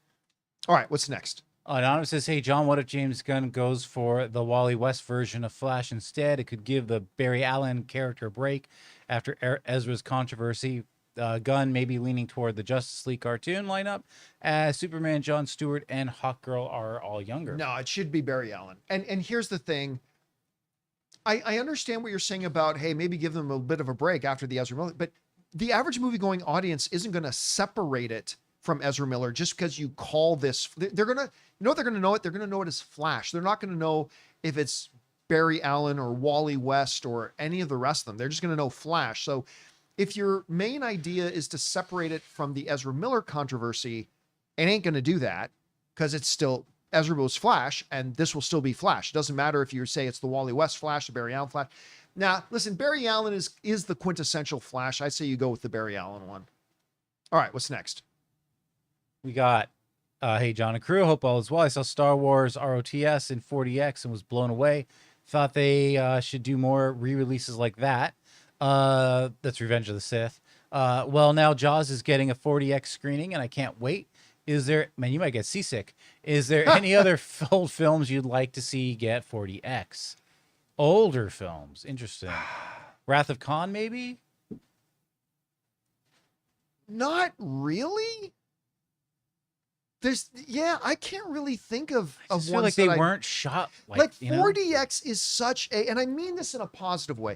All right, what's next? Anonymous says, hey, John, what if James Gunn goes for the Wally West version of Flash instead? It could give the Barry Allen character a break after Ezra's controversy. Gunn may be leaning toward the Justice League cartoon lineup, as Superman, Jon Stewart, and Hawkgirl are all younger. No, it should be Barry Allen. And here's the thing. I understand what you're saying about, hey, maybe give them a bit of a break after the Ezra Miller, but the average movie-going audience isn't going to separate it from Ezra Miller just because you call this. They're going to, you know what they're going to know it? They're going to know it as Flash. They're not going to know if it's Barry Allen or Wally West or any of the rest of them. They're just going to know Flash. So if your main idea is to separate it from the Ezra Miller controversy, it ain't going to do that because it's still Ezra was Flash and this will still be Flash. It doesn't matter if you say it's the Wally West Flash, the Barry Allen Flash. Now, listen, Barry Allen is the quintessential Flash. I say you go with the Barry Allen one. All right, what's next? We got, hey, John and crew, hope all is well. I saw Star Wars ROTS in 40X and was blown away. Thought they should do more re-releases like that. That's Revenge of the Sith. Well, now Jaws is getting a 40X screening, and I can't wait. Is there, man, you might get seasick. Is there any other old films you'd like to see get 40X? Older films. Interesting. Wrath of Khan, maybe? Not really. I can't really think of I just ones feel like they weren't shot like you know? 40X is such a, and I mean this in a positive way.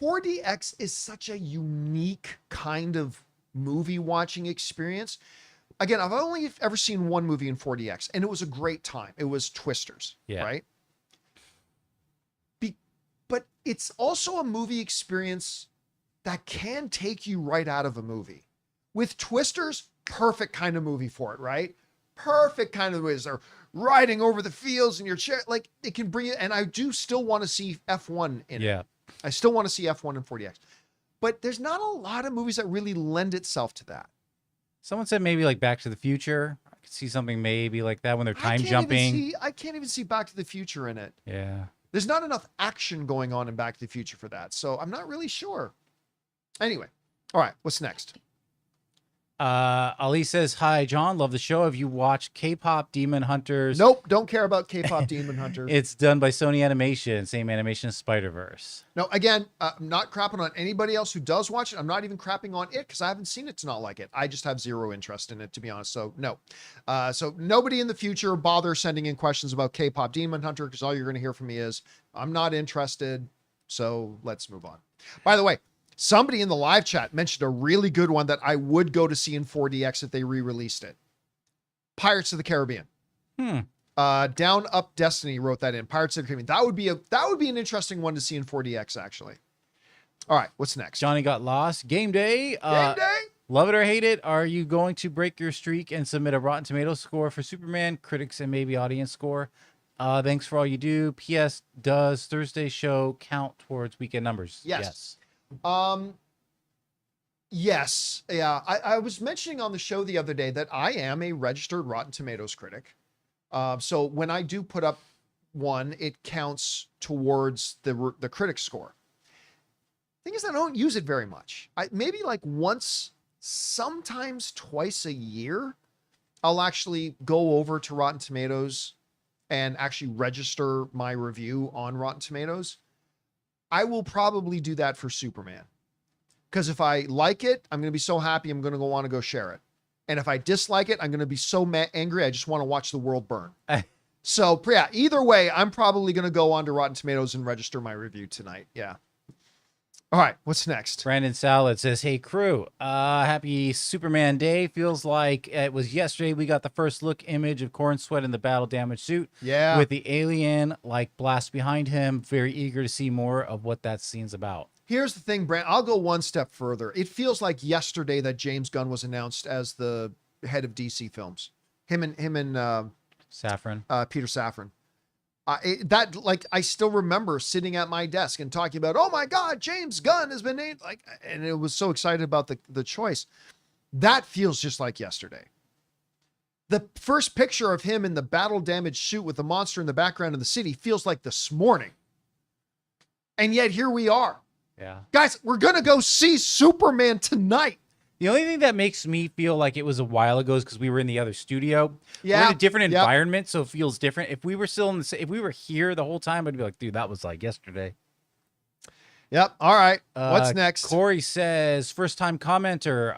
40X is such a unique kind of movie watching experience. Again, I've only ever seen one movie in 40X, and it was a great time. It was Twisters, right? But it's also a movie experience that can take you right out of a movie. With Twisters, perfect kind of movie for it, right? Perfect kind of movies. They're riding over the fields in your chair. Like, it can bring it, and I do still want to see F1 in it. I still want to see F1 in 40X. But there's not a lot of movies that really lend itself to that. Someone said maybe like Back to the Future. I could see something maybe like that when they're time jumping. I can't even see Back to the Future in it. Yeah. There's not enough action going on in Back to the Future for that. So I'm not really sure. Anyway. All right. What's next? Ali says, hi, John. Love the show. Have you watched K-pop Demon Hunters? Nope. Don't care about K-pop Demon Hunters. It's done by Sony Animation. Same animation as Spider-Verse. No, again, I'm not crapping on anybody else who does watch it. I'm not even crapping on it because I haven't seen it to not like it. I just have zero interest in it, to be honest. So no. So nobody in the future bother sending in questions about K-pop Demon Hunter because all you're going to hear from me is, I'm not interested. So let's move on. By the way, somebody in the live chat mentioned a really good one that I would go to see in 4DX if they re-released it. Pirates of the Caribbean. Down Up Destiny wrote that in. Pirates of the Caribbean. That would be an interesting one to see in 4DX, actually. All right, what's next? Johnny Got Lost. Game Day. Game Day? Love it or hate it. Are you going to break your streak and submit a Rotten Tomatoes score for Superman, critics, and maybe audience score? Thanks for all you do. P.S. Does Thursday's show count towards weekend numbers? Yes. Yes. Yeah. I was mentioning on the show the other day that I am a registered Rotten Tomatoes critic. So when I do put up one, it counts towards the critic score. Thing is, I don't use it very much. Maybe like once, sometimes twice a year, I'll actually go over to Rotten Tomatoes and actually register my review on Rotten Tomatoes. I will probably do that for Superman. Because if I like it, I'm going to be so happy, I'm going to want to go share it. And if I dislike it, I'm going to be so angry, I just want to watch the world burn. So, yeah, either way, I'm probably going to go on to Rotten Tomatoes and register my review tonight. Yeah. All right, what's next? Brandon Salad says, hey, crew, happy Superman Day. Feels like it was yesterday we got the first look image of Corn Sweat in the battle damaged suit. Yeah. With the alien, like, blast behind him. Very eager to see more of what that scene's about. Here's the thing, Brand. I'll go one step further. It feels like yesterday that James Gunn was announced as the head of DC Films. Him and Safran. Peter Safran. I still remember sitting at my desk and talking about, oh my God, James Gunn has been named, and it was so excited about the choice. That feels just like yesterday. The first picture of him in the battle damaged suit with the monster in the background of the city feels like this morning. And yet here we are. Yeah. Guys, we're going to go see Superman tonight. The only thing that makes me feel like it was a while ago is because we were in the other studio. Yeah. We're in a different Yep. environment, so it feels different. If we were still in if we were here the whole time, I'd be like, dude, that was like yesterday. Yep. All right. What's next? Corey says, first time commenter.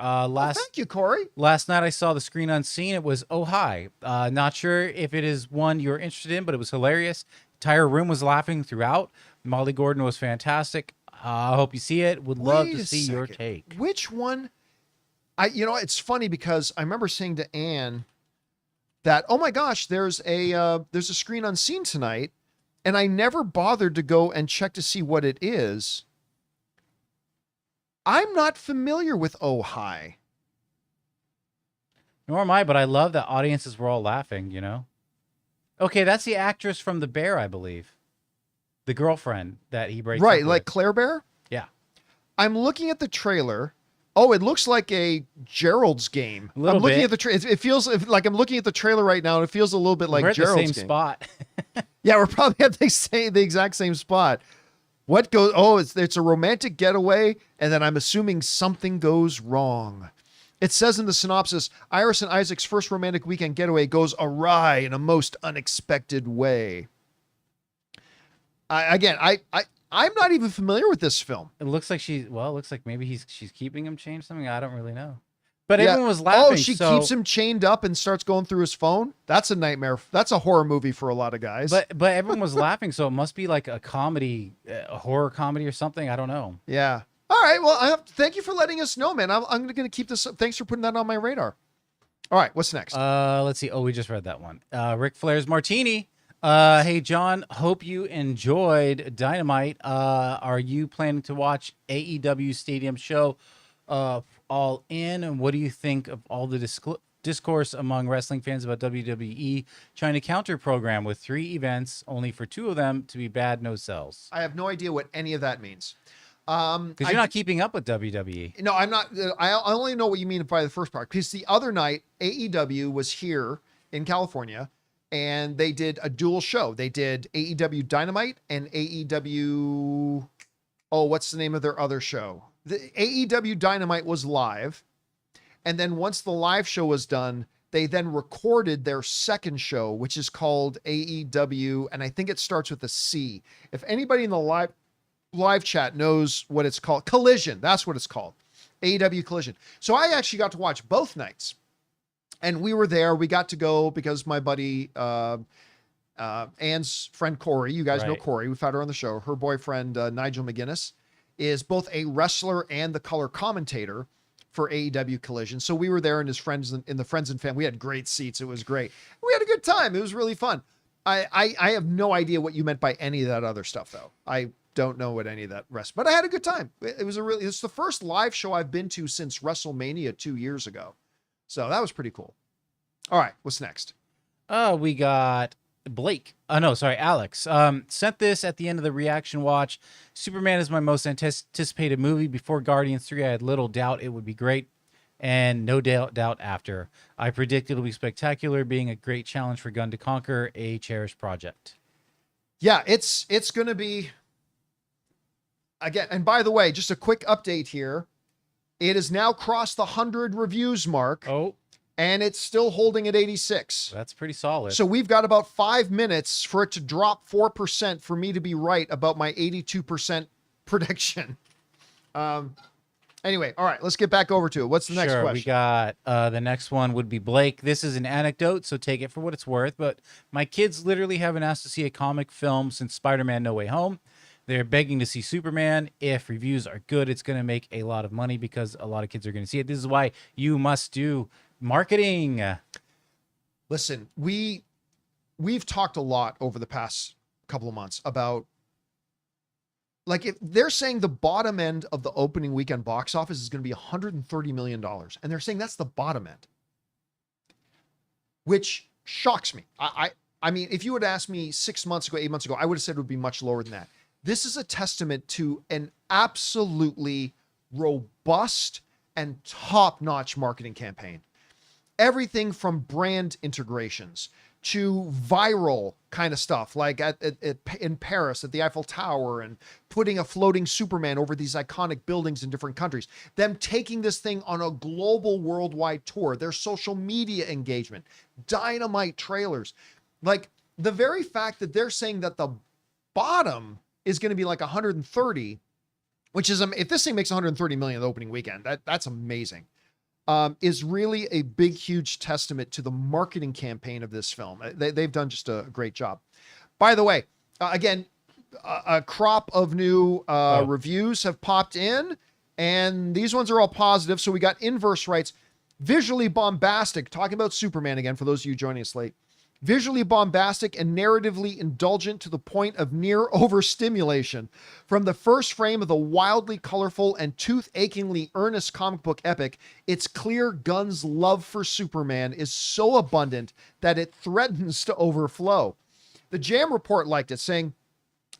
Thank you, Corey. Last night I saw the screen unseen. It was Oh Hi. Not sure if it is one you're interested in, but it was hilarious. Entire room was laughing throughout. Molly Gordon was fantastic. I hope you see it. Would love Wait to a see your second. take. Which one? It's funny because I remember saying to Anne that, oh my gosh, there's a screen unseen tonight, and I never bothered to go and check to see what it is. I'm not familiar with Oh Hi. Nor am I, but I love that audiences were all laughing, you know? Okay, that's the actress from The Bear, I believe. The girlfriend that he breaks Right, up like with. Claire Bear? Yeah. I'm looking at the trailer. Oh, it looks like a Gerald's game. A little I'm looking bit. at the trailer. It feels like I'm looking at the trailer right now, and it feels a little bit like We're at Gerald's the same game. spot. Yeah, we're probably at the exact same spot. What goes? Oh, it's a romantic getaway, and then I'm assuming something goes wrong. It says in the synopsis, Iris and Isaac's first romantic weekend getaway goes awry in a most unexpected way. I'm not even familiar with this film. It looks like it looks like maybe she's keeping him chained something. I don't really know. But Yeah. everyone was laughing. Oh, she keeps him chained up and starts going through his phone. That's a nightmare. That's a horror movie for a lot of guys. But everyone was laughing, so it must be like a comedy, a horror comedy or something. I don't know. yeah. All right. Well, thank you for letting us know, man. I'm going to keep this. Thanks for putting that on my radar. All right. What's next? Let's see. Oh, we just read that one. Ric Flair's Martini. Hey John, hope you enjoyed Dynamite. Are you planning to watch AEW Stadium show All In? And what do you think of all the discourse among wrestling fans about WWE trying to counter program with 3 events, only for 2 of them to be bad no sells? I have no idea what any of that means. Because you're not keeping up with WWE. No, I'm not. I only know what you mean by the first part. Because the other night, AEW was here in California, and they did a dual show. They did AEW Dynamite and AEW. Oh, what's the name of their other show? The AEW Dynamite was live, and then once the live show was done, they then recorded their second show, which is called AEW, and I think it starts with a C. If anybody in the live chat knows what it's called, Collision, that's what it's called, AEW Collision. So I actually got to watch both nights, and we were there. We got to go because my buddy Anne's friend Corey, you guys know Right. Corey, we've had her on the show, her boyfriend Nigel McGuinness is both a wrestler and the color commentator for AEW Collision. So we were there, and his friends in the friends and family. We had great seats. It was great. We had a good time. It was really fun. I have no idea what you meant by any of that other stuff, though. I don't know what any of that rest, but I had a good time. It's the first live show I've been to since WrestleMania 2 years ago. So that was pretty cool. All right. What's next? We got Blake. Oh, no, sorry, Alex. Sent this at the end of the reaction watch. Superman is my most anticipated movie. Before Guardians 3, I had little doubt it would be great, and no doubt after. I predict it'll be spectacular, being a great challenge for Gunn to conquer, a cherished project. Yeah, it's going to be, again, and by the way, just a quick update here. It has now crossed the 100 reviews mark. Oh, And it's still holding at 86. that's pretty solid. So we've got about 5 minutes for it to drop 4% for me to be right about my 82% prediction. Anyway, all right, let's get back over to it. What's the next Sure, question? we got the next one would be Blake. This is an anecdote, so take it for what it's worth. But my kids literally haven't asked to see a comic film since Spider-Man No Way Home. They're begging to see Superman. If reviews are good, it's going to make a lot of money because a lot of kids are going to see it. This is why you must do marketing. Listen, we've talked a lot over the past couple of months about, like, if they're saying the bottom end of the opening weekend box office is going to be $130 million, and they're saying that's the bottom end, which shocks me. I mean, if you would ask me 6 months ago, 8 months ago, I would have said it would be much lower than that. This is a testament to an absolutely robust and top-notch marketing campaign. Everything from brand integrations to viral kind of stuff, like in Paris at the Eiffel Tower, and putting a floating Superman over these iconic buildings in different countries, them taking this thing on a global worldwide tour, their social media engagement, dynamite trailers. Like the very fact that they're saying that the bottom is going to be like 130, which is, if this thing makes 130 million the opening weekend, that's amazing. Is really a big, huge testament to the marketing campaign of this film. They've done just a great job. By the way, again, a crop of new reviews have popped in, and these ones are all positive. So we got Inverse writes, visually bombastic, talking about Superman again, for those of you joining us late. Visually bombastic and narratively indulgent to the point of near overstimulation. From the first frame of the wildly colorful and tooth-achingly earnest comic book epic, it's clear Gunn's love for Superman is so abundant that it threatens to overflow. The Jam Report liked it, saying,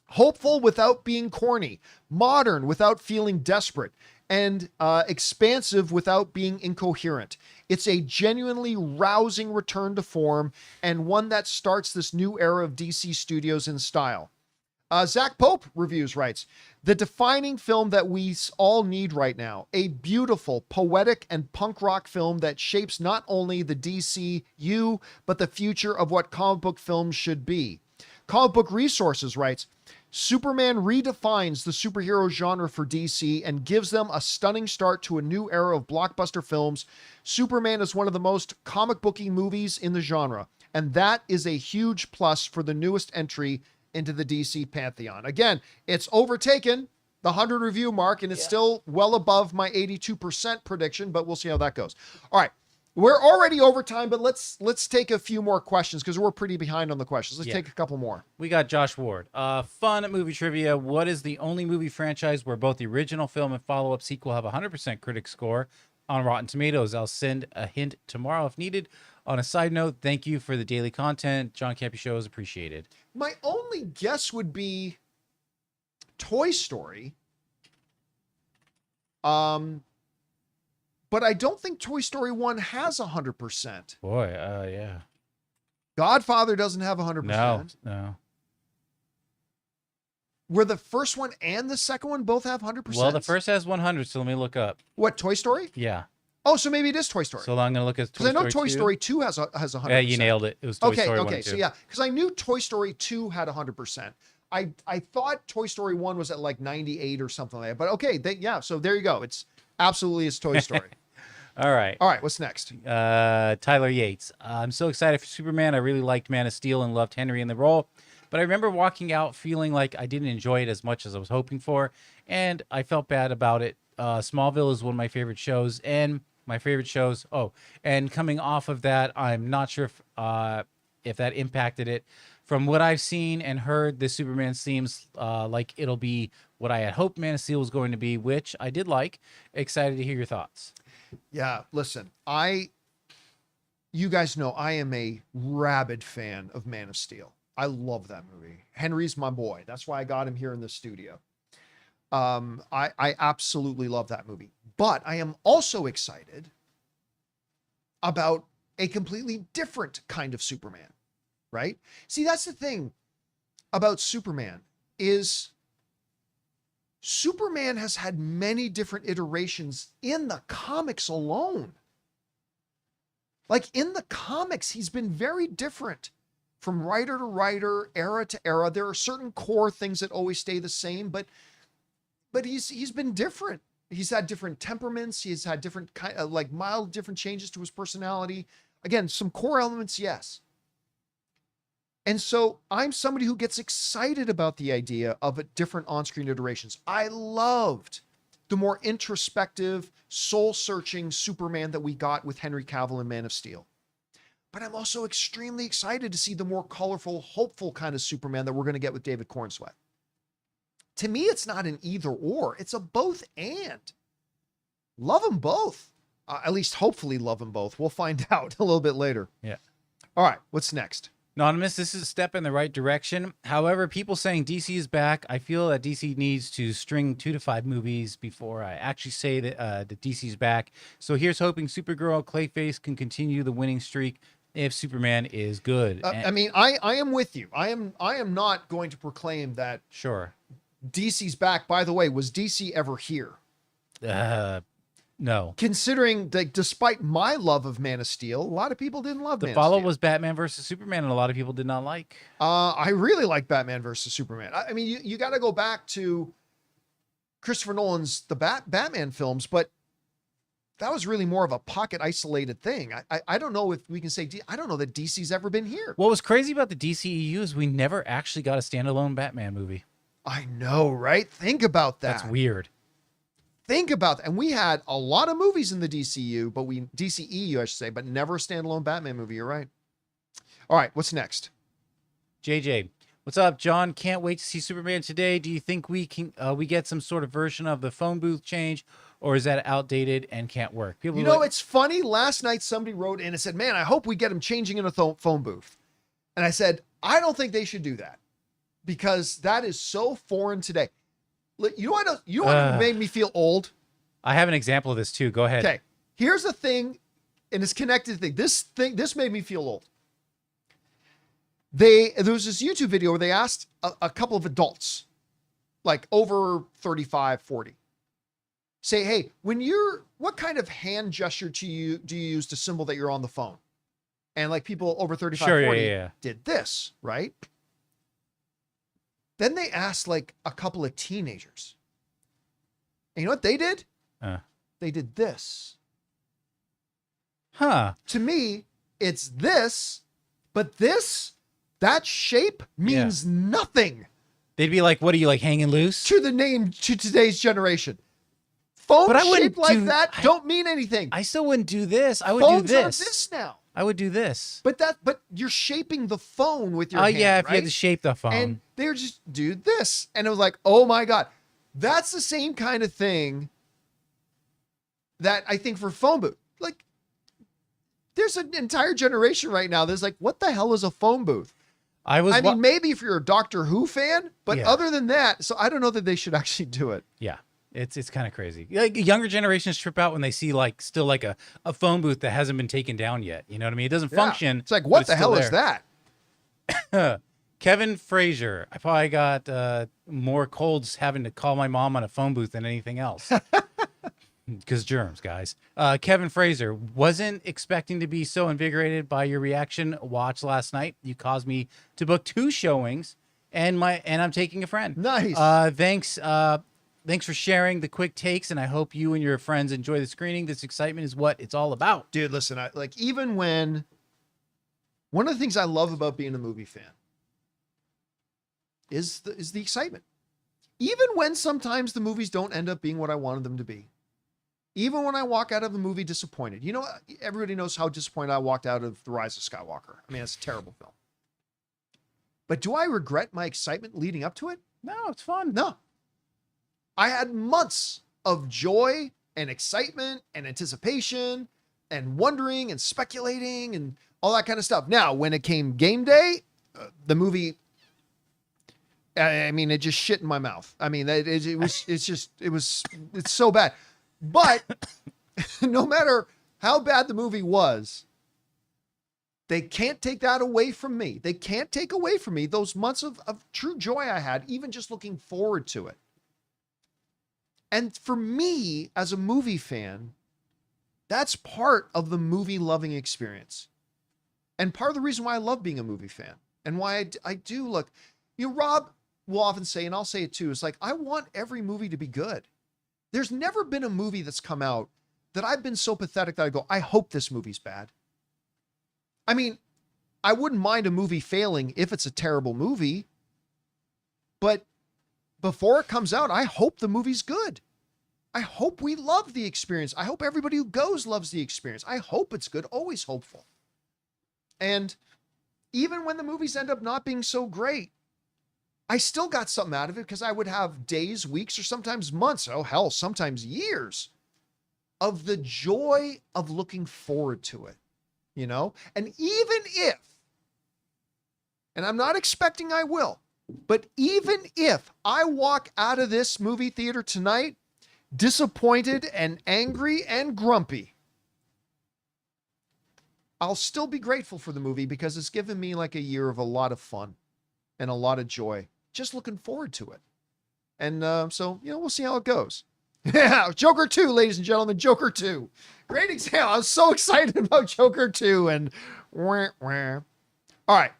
hopeful without being corny, modern without feeling desperate, and expansive without being incoherent. It's a genuinely rousing return to form, and one that starts this new era of DC Studios in style. Zach Pope reviews writes, the defining film that we all need right now, a beautiful, poetic, and punk rock film that shapes not only the DCU, but the future of what comic book films should be. Comic Book Resources writes, Superman redefines the superhero genre for DC and gives them a stunning start to a new era of blockbuster films. Superman is one of the most comic booky movies in the genre, and that is a huge plus for the newest entry into the DC pantheon. Again, it's overtaken the 100 review mark, and it's still well above my 82% prediction, but we'll see how that goes. All right. We're already over time, but let's take a few more questions because we're pretty behind on the questions. Let's take a couple more. We got Josh Ward. Fun movie trivia. What is the only movie franchise where both the original film and follow-up sequel have a 100% critic score on Rotten Tomatoes? I'll send a hint tomorrow if needed. On a side note, thank you for the daily content. John Campea Show is appreciated. My only guess would be Toy Story. But I don't think Toy Story 1 has 100%. Boy, yeah. Godfather doesn't have 100%. No. Where the first one and the second one both have 100%? Well, the first has 100, so let me look up. What, Toy Story? Yeah. Oh, so maybe it is Toy Story. So I'm going to look at Toy Story 2. Because I know 2. Toy Story 2 has 100%. Yeah, you nailed it. It was Toy Story 1 Okay, and 2. so yeah. Because I knew Toy Story 2 had 100%. I thought Toy Story 1 was at like 98 or something like that. But okay, so there you go. It's absolutely is Toy Story. All right, what's next? Tyler Yates. I'm so excited for Superman. I really liked Man of Steel and loved Henry in the role. But I remember walking out feeling like I didn't enjoy it as much as I was hoping for. And I felt bad about it. Smallville is one of my favorite shows. And my favorite shows. Oh, and coming off of that, I'm not sure if that impacted it. From what I've seen and heard, this Superman seems like it'll be what I had hoped Man of Steel was going to be, which I did like. Excited to hear your thoughts. Yeah, listen, you guys know I am a rabid fan of Man of Steel. I love that movie. Henry's my boy. That's why I got him here in the studio. I absolutely love that movie. But I am also excited about a completely different kind of Superman, right? See, that's the thing about Superman is Superman has had many different iterations in the comics alone. Like in the comics, he's been very different from writer to writer, era to era. There are certain core things that always stay the same, but he's been different. He's had different temperaments. He's had different kind of like mild different changes to his personality. Again, some core elements, yes. And so I'm somebody who gets excited about the idea of different on-screen iterations. I loved the more introspective, soul-searching Superman that we got with Henry Cavill in Man of Steel. But I'm also extremely excited to see the more colorful, hopeful kind of Superman that we're going to get with David Cornsweet. To me, it's not an either or. It's a both and. Love them both. At least hopefully love them both. We'll find out a little bit later. Yeah. All right, what's next? Anonymous, this is a step in the right direction. However, people saying DC is back, I feel that DC needs to string 2 to 5 movies before I actually say that DC is back. So here's hoping Supergirl Clayface can continue the winning streak. if Superman is good. I mean, I am with you. I am not going to proclaim that Sure. DC's back. By the way, was DC ever here? No. Considering that despite my love of Man of Steel, a lot of people didn't love The Man follow of Steel. was Batman versus Superman, and a lot of people did not like. I really like Batman versus Superman. I mean, you got to go back to Christopher Nolan's the Batman films, but that was really more of a pocket isolated thing. I don't know if we can say I don't know that DC's ever been here. What was crazy about the DCEU is we never actually got a standalone Batman movie. I know, right? Think about that. That's weird. Think about that. And we had a lot of movies in the DCU, but DCEU, I should say, but never a standalone Batman movie. You're right. All right, what's next? JJ, what's up, John? Can't wait to see Superman today. Do you think we can we get some sort of version of the phone booth change, or is that outdated and can't work? People You know, it's funny. Last night somebody wrote in and said, "Man, I hope we get him changing in a phone booth." And I said, "I don't think they should do that because that is so foreign today." You know what made me feel old? I have an example of this too. Go ahead. Okay, here's the thing, and it's connected thing. This made me feel old. There was this YouTube video where they asked a couple of adults, like over 35, 40, say, "Hey, what kind of hand gesture do you use to symbol that you're on the phone?" And like people over 35, Sure, 40 yeah. did this, right? Then they asked like a couple of teenagers. And you know what they did? They did this. Huh. To me, it's this, but that shape means nothing They'd be like, what are you, like, hanging loose? to today's generation. Phones But I wouldn't shaped like do- that don't mean anything. I still wouldn't do this. I would Phones do are this. this now. I would do this. But you're shaping the phone with your Oh, hand, yeah, if right? you had to shape the phone. And they were just do this. And it was like, oh my God. That's the same kind of thing that I think for phone booth. Like, there's an entire generation right now that's like, what the hell is a phone booth? I mean, maybe if you're a Doctor Who fan, but Yeah. other than that, so I don't know that they should actually do it. Yeah. It's kind of crazy. Like, younger generations trip out when they see like still like a phone booth that hasn't been taken down yet. You know what I mean? It doesn't Yeah. function. It's like, but what it's the still hell is there. that? Kevin Frazier. I probably got more colds having to call my mom on a phone booth than anything else. Because germs, guys. Kevin Fraser, wasn't expecting to be so invigorated by your reaction watch last night. You caused me to book 2 showings, and I'm taking a friend. Nice. Thanks for sharing the quick takes, and I hope you and your friends enjoy the screening. This excitement is what it's all about. Dude, listen, even when one of the things I love about being a movie fan is the excitement. Even when sometimes the movies don't end up being what I wanted them to be. Even when I walk out of the movie disappointed. You know, everybody knows how disappointed I walked out of The Rise of Skywalker. I mean, it's a terrible film. But do I regret my excitement leading up to it? No, it's fun. No. I had months of joy and excitement and anticipation and wondering and speculating and all that kind of stuff. Now, when it came game day, the movie, I mean, it just shit in my mouth. I mean, it's so bad. But no matter how bad the movie was, they can't take that away from me. They can't take away from me those months of true joy I had, even just looking forward to it. And for me, as a movie fan, that's part of the movie loving experience. And part of the reason why I love being a movie fan and why I do look, Rob will often say, and I'll say it too, is like, I want every movie to be good. There's never been a movie that's come out that I've been so pathetic that I go, I hope this movie's bad. I mean, I wouldn't mind a movie failing if it's a terrible movie, but before it comes out, I hope the movie's good. I hope we love the experience. I hope everybody who goes loves the experience. I hope it's good, always hopeful. And even when the movies end up not being so great, I still got something out of it because I would have days, weeks, or sometimes months, oh hell, sometimes years of the joy of looking forward to it, And even if, and I'm not expecting I will, but even if I walk out of this movie theater tonight disappointed and angry and grumpy, I'll still be grateful for the movie because it's given me like a year of a lot of fun and a lot of joy. Just looking forward to it. And so, we'll see how it goes. Yeah, Joker 2, ladies and gentlemen, Joker 2. Great example. I was so excited about Joker 2 and wah, wah. All right.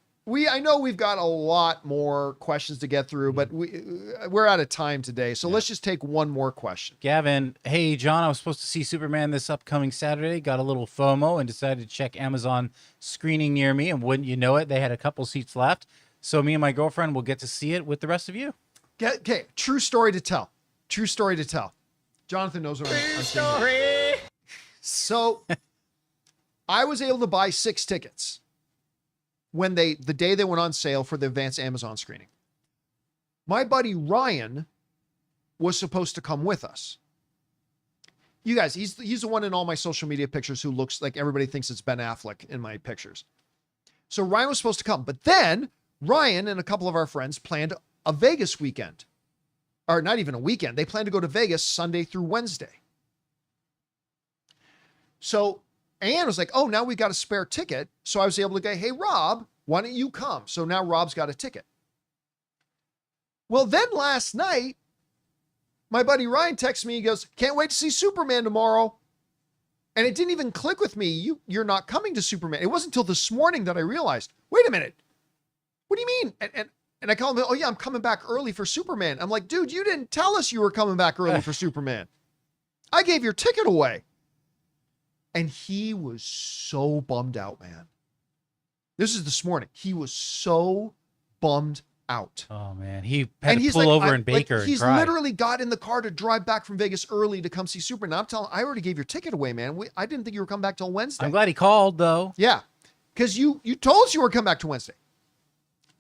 I know we've got a lot more questions to get through, but we're out of time today. So let's just take one more question. Gavin, hey, John, I was supposed to see Superman this upcoming Saturday. Got a little FOMO and decided to check Amazon screening near me. And wouldn't you know it, they had a couple seats left. So me and my girlfriend will get to see it with the rest of you. Okay, true story to tell. True story to tell. Jonathan knows what I'm saying. So I was able to buy 6 tickets when the day they went on sale for the advanced Amazon screening. My buddy Ryan was supposed to come with us. You guys, he's the one in all my social media pictures who looks like everybody thinks it's Ben Affleck in my pictures. So Ryan was supposed to come, but then Ryan and a couple of our friends planned a Vegas weekend. Or not even a weekend. They planned to go to Vegas Sunday through Wednesday. So Anne was like, oh, now we got a spare ticket. So I was able to go, hey, Rob, why don't you come? So now Rob's got a ticket. Well, then last night, my buddy Ryan texts me. He goes, can't wait to see Superman tomorrow. And it didn't even click with me. You're not coming to Superman. It wasn't until this morning that I realized, wait a minute. What do you mean? And I call him, oh yeah, I'm coming back early for Superman. I'm like, dude, you didn't tell us you were coming back early for Superman. I gave your ticket away. And he was so bummed out, man. This is this morning. He was so bummed out. Oh man, he had to pull over in Baker and he's cry. literally got in the car to drive back from Vegas early to come see Superman. I'm telling him, I already gave your ticket away, man. I didn't think you were coming back till Wednesday. I'm glad he called though. Yeah, because you told us you were coming back to Wednesday.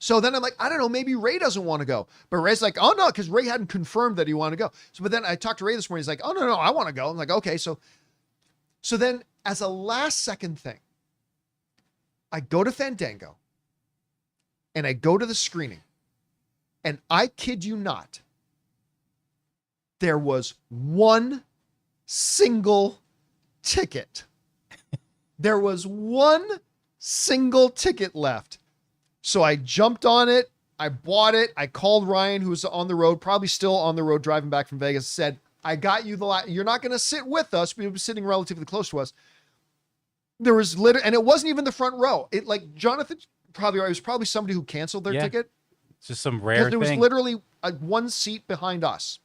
So then I'm like, I don't know, maybe Ray doesn't want to go. But Ray's like, oh no, because Ray hadn't confirmed that he wanted to go. So, but then I talked to Ray this morning. He's like, oh no, I want to go. I'm like, okay. So then as a last second thing, I go to Fandango and I go to the screening, and I kid you not, there was one single ticket. There was one single ticket left. So I jumped on it. I bought it. I called Ryan, who was on the road, probably still on the road driving back from Vegas, said, I got you you're not going to sit with us. We were sitting relatively close to us. There was and it wasn't even the front row. It like Jonathan it was probably somebody who canceled their ticket. It's just some rare thing. There was literally one seat behind us.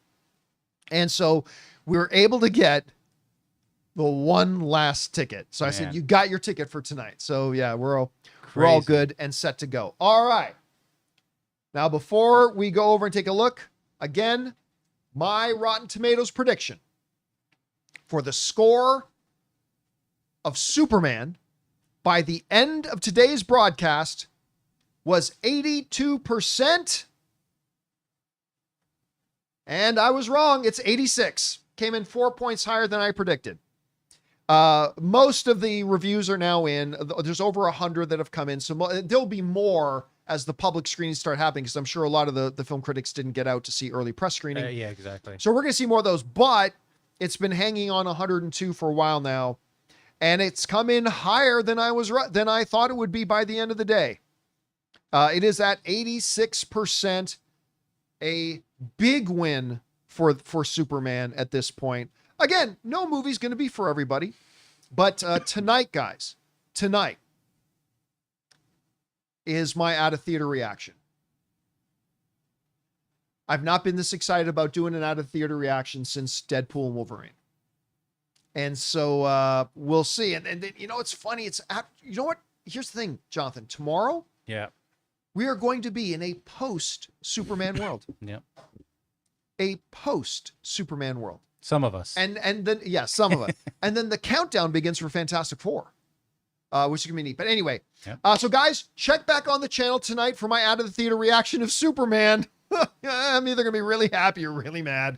And so we were able to get the one last ticket. So I said, you got your ticket for tonight. So yeah, we're all good and set to go. All right. Now, before we go over and take a look, again, my Rotten Tomatoes prediction for the score of Superman by the end of today's broadcast was 82%. And I was wrong. It's 86. Came in 4 points higher than I predicted. Most of the reviews are now in. There's over 100 that have come in. So there'll be more as the public screenings start happening, because I'm sure a lot of the film critics didn't get out to see early press screening. Yeah, exactly. So we're going to see more of those, but it's been hanging on 102 for a while now, and it's come in higher than I thought it would be by the end of the day. It is at 86%, a big win for Superman at this point. Again, no movie's going to be for everybody, but tonight, guys, is my out of theater reaction. I've not been this excited about doing an out of theater reaction since Deadpool and Wolverine. And so we'll see. And you know, it's funny. You know what? Here's the thing, Jonathan. Tomorrow, we are going to be in a post Superman world. A post Superman world. Some of us. And then, some of us. And then the countdown begins for Fantastic Four, which is going to be neat. But anyway, so guys, check back on the channel tonight for my out of the theater reaction of Superman. I'm either going to be really happy or really mad.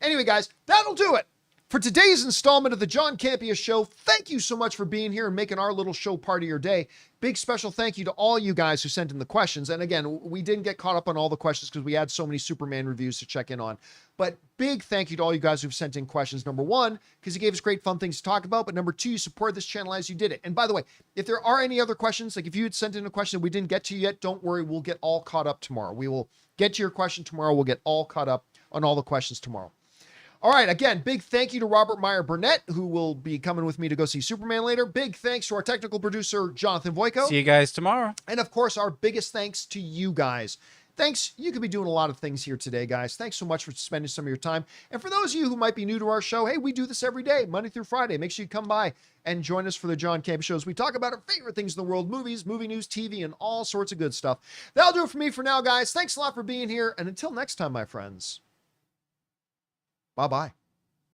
Anyway, guys, that'll do it For today's installment of the John Campea Show, thank you so much for being here and making our little show part of your day. Big special thank you to all you guys who sent in the questions. And again, we didn't get caught up on all the questions because we had so many Superman reviews to check in on. But big thank you to all you guys who've sent in questions. Number one, because you gave us great fun things to talk about. But number two, you support this channel as you did it. And by the way, if there are any other questions, like if you had sent in a question we didn't get to yet, don't worry, we'll get all caught up tomorrow. We will get to your question tomorrow. We'll get all caught up on all the questions tomorrow. All right, again, big thank you to Robert Meyer Burnett, who will be coming with me to go see Superman later. Big thanks to our technical producer, Jonathan Voico. See you guys tomorrow. And of course, our biggest thanks to you guys. Thanks. You could be doing a lot of things here today, guys. Thanks so much for spending some of your time. And for those of you who might be new to our show, hey, we do this every day, Monday through Friday. Make sure you come by and join us for the John Campea Shows. We talk about our favorite things in the world, movies, movie news, TV, and all sorts of good stuff. That'll do it for me for now, guys. Thanks a lot for being here. And until next time, my friends, bye-bye.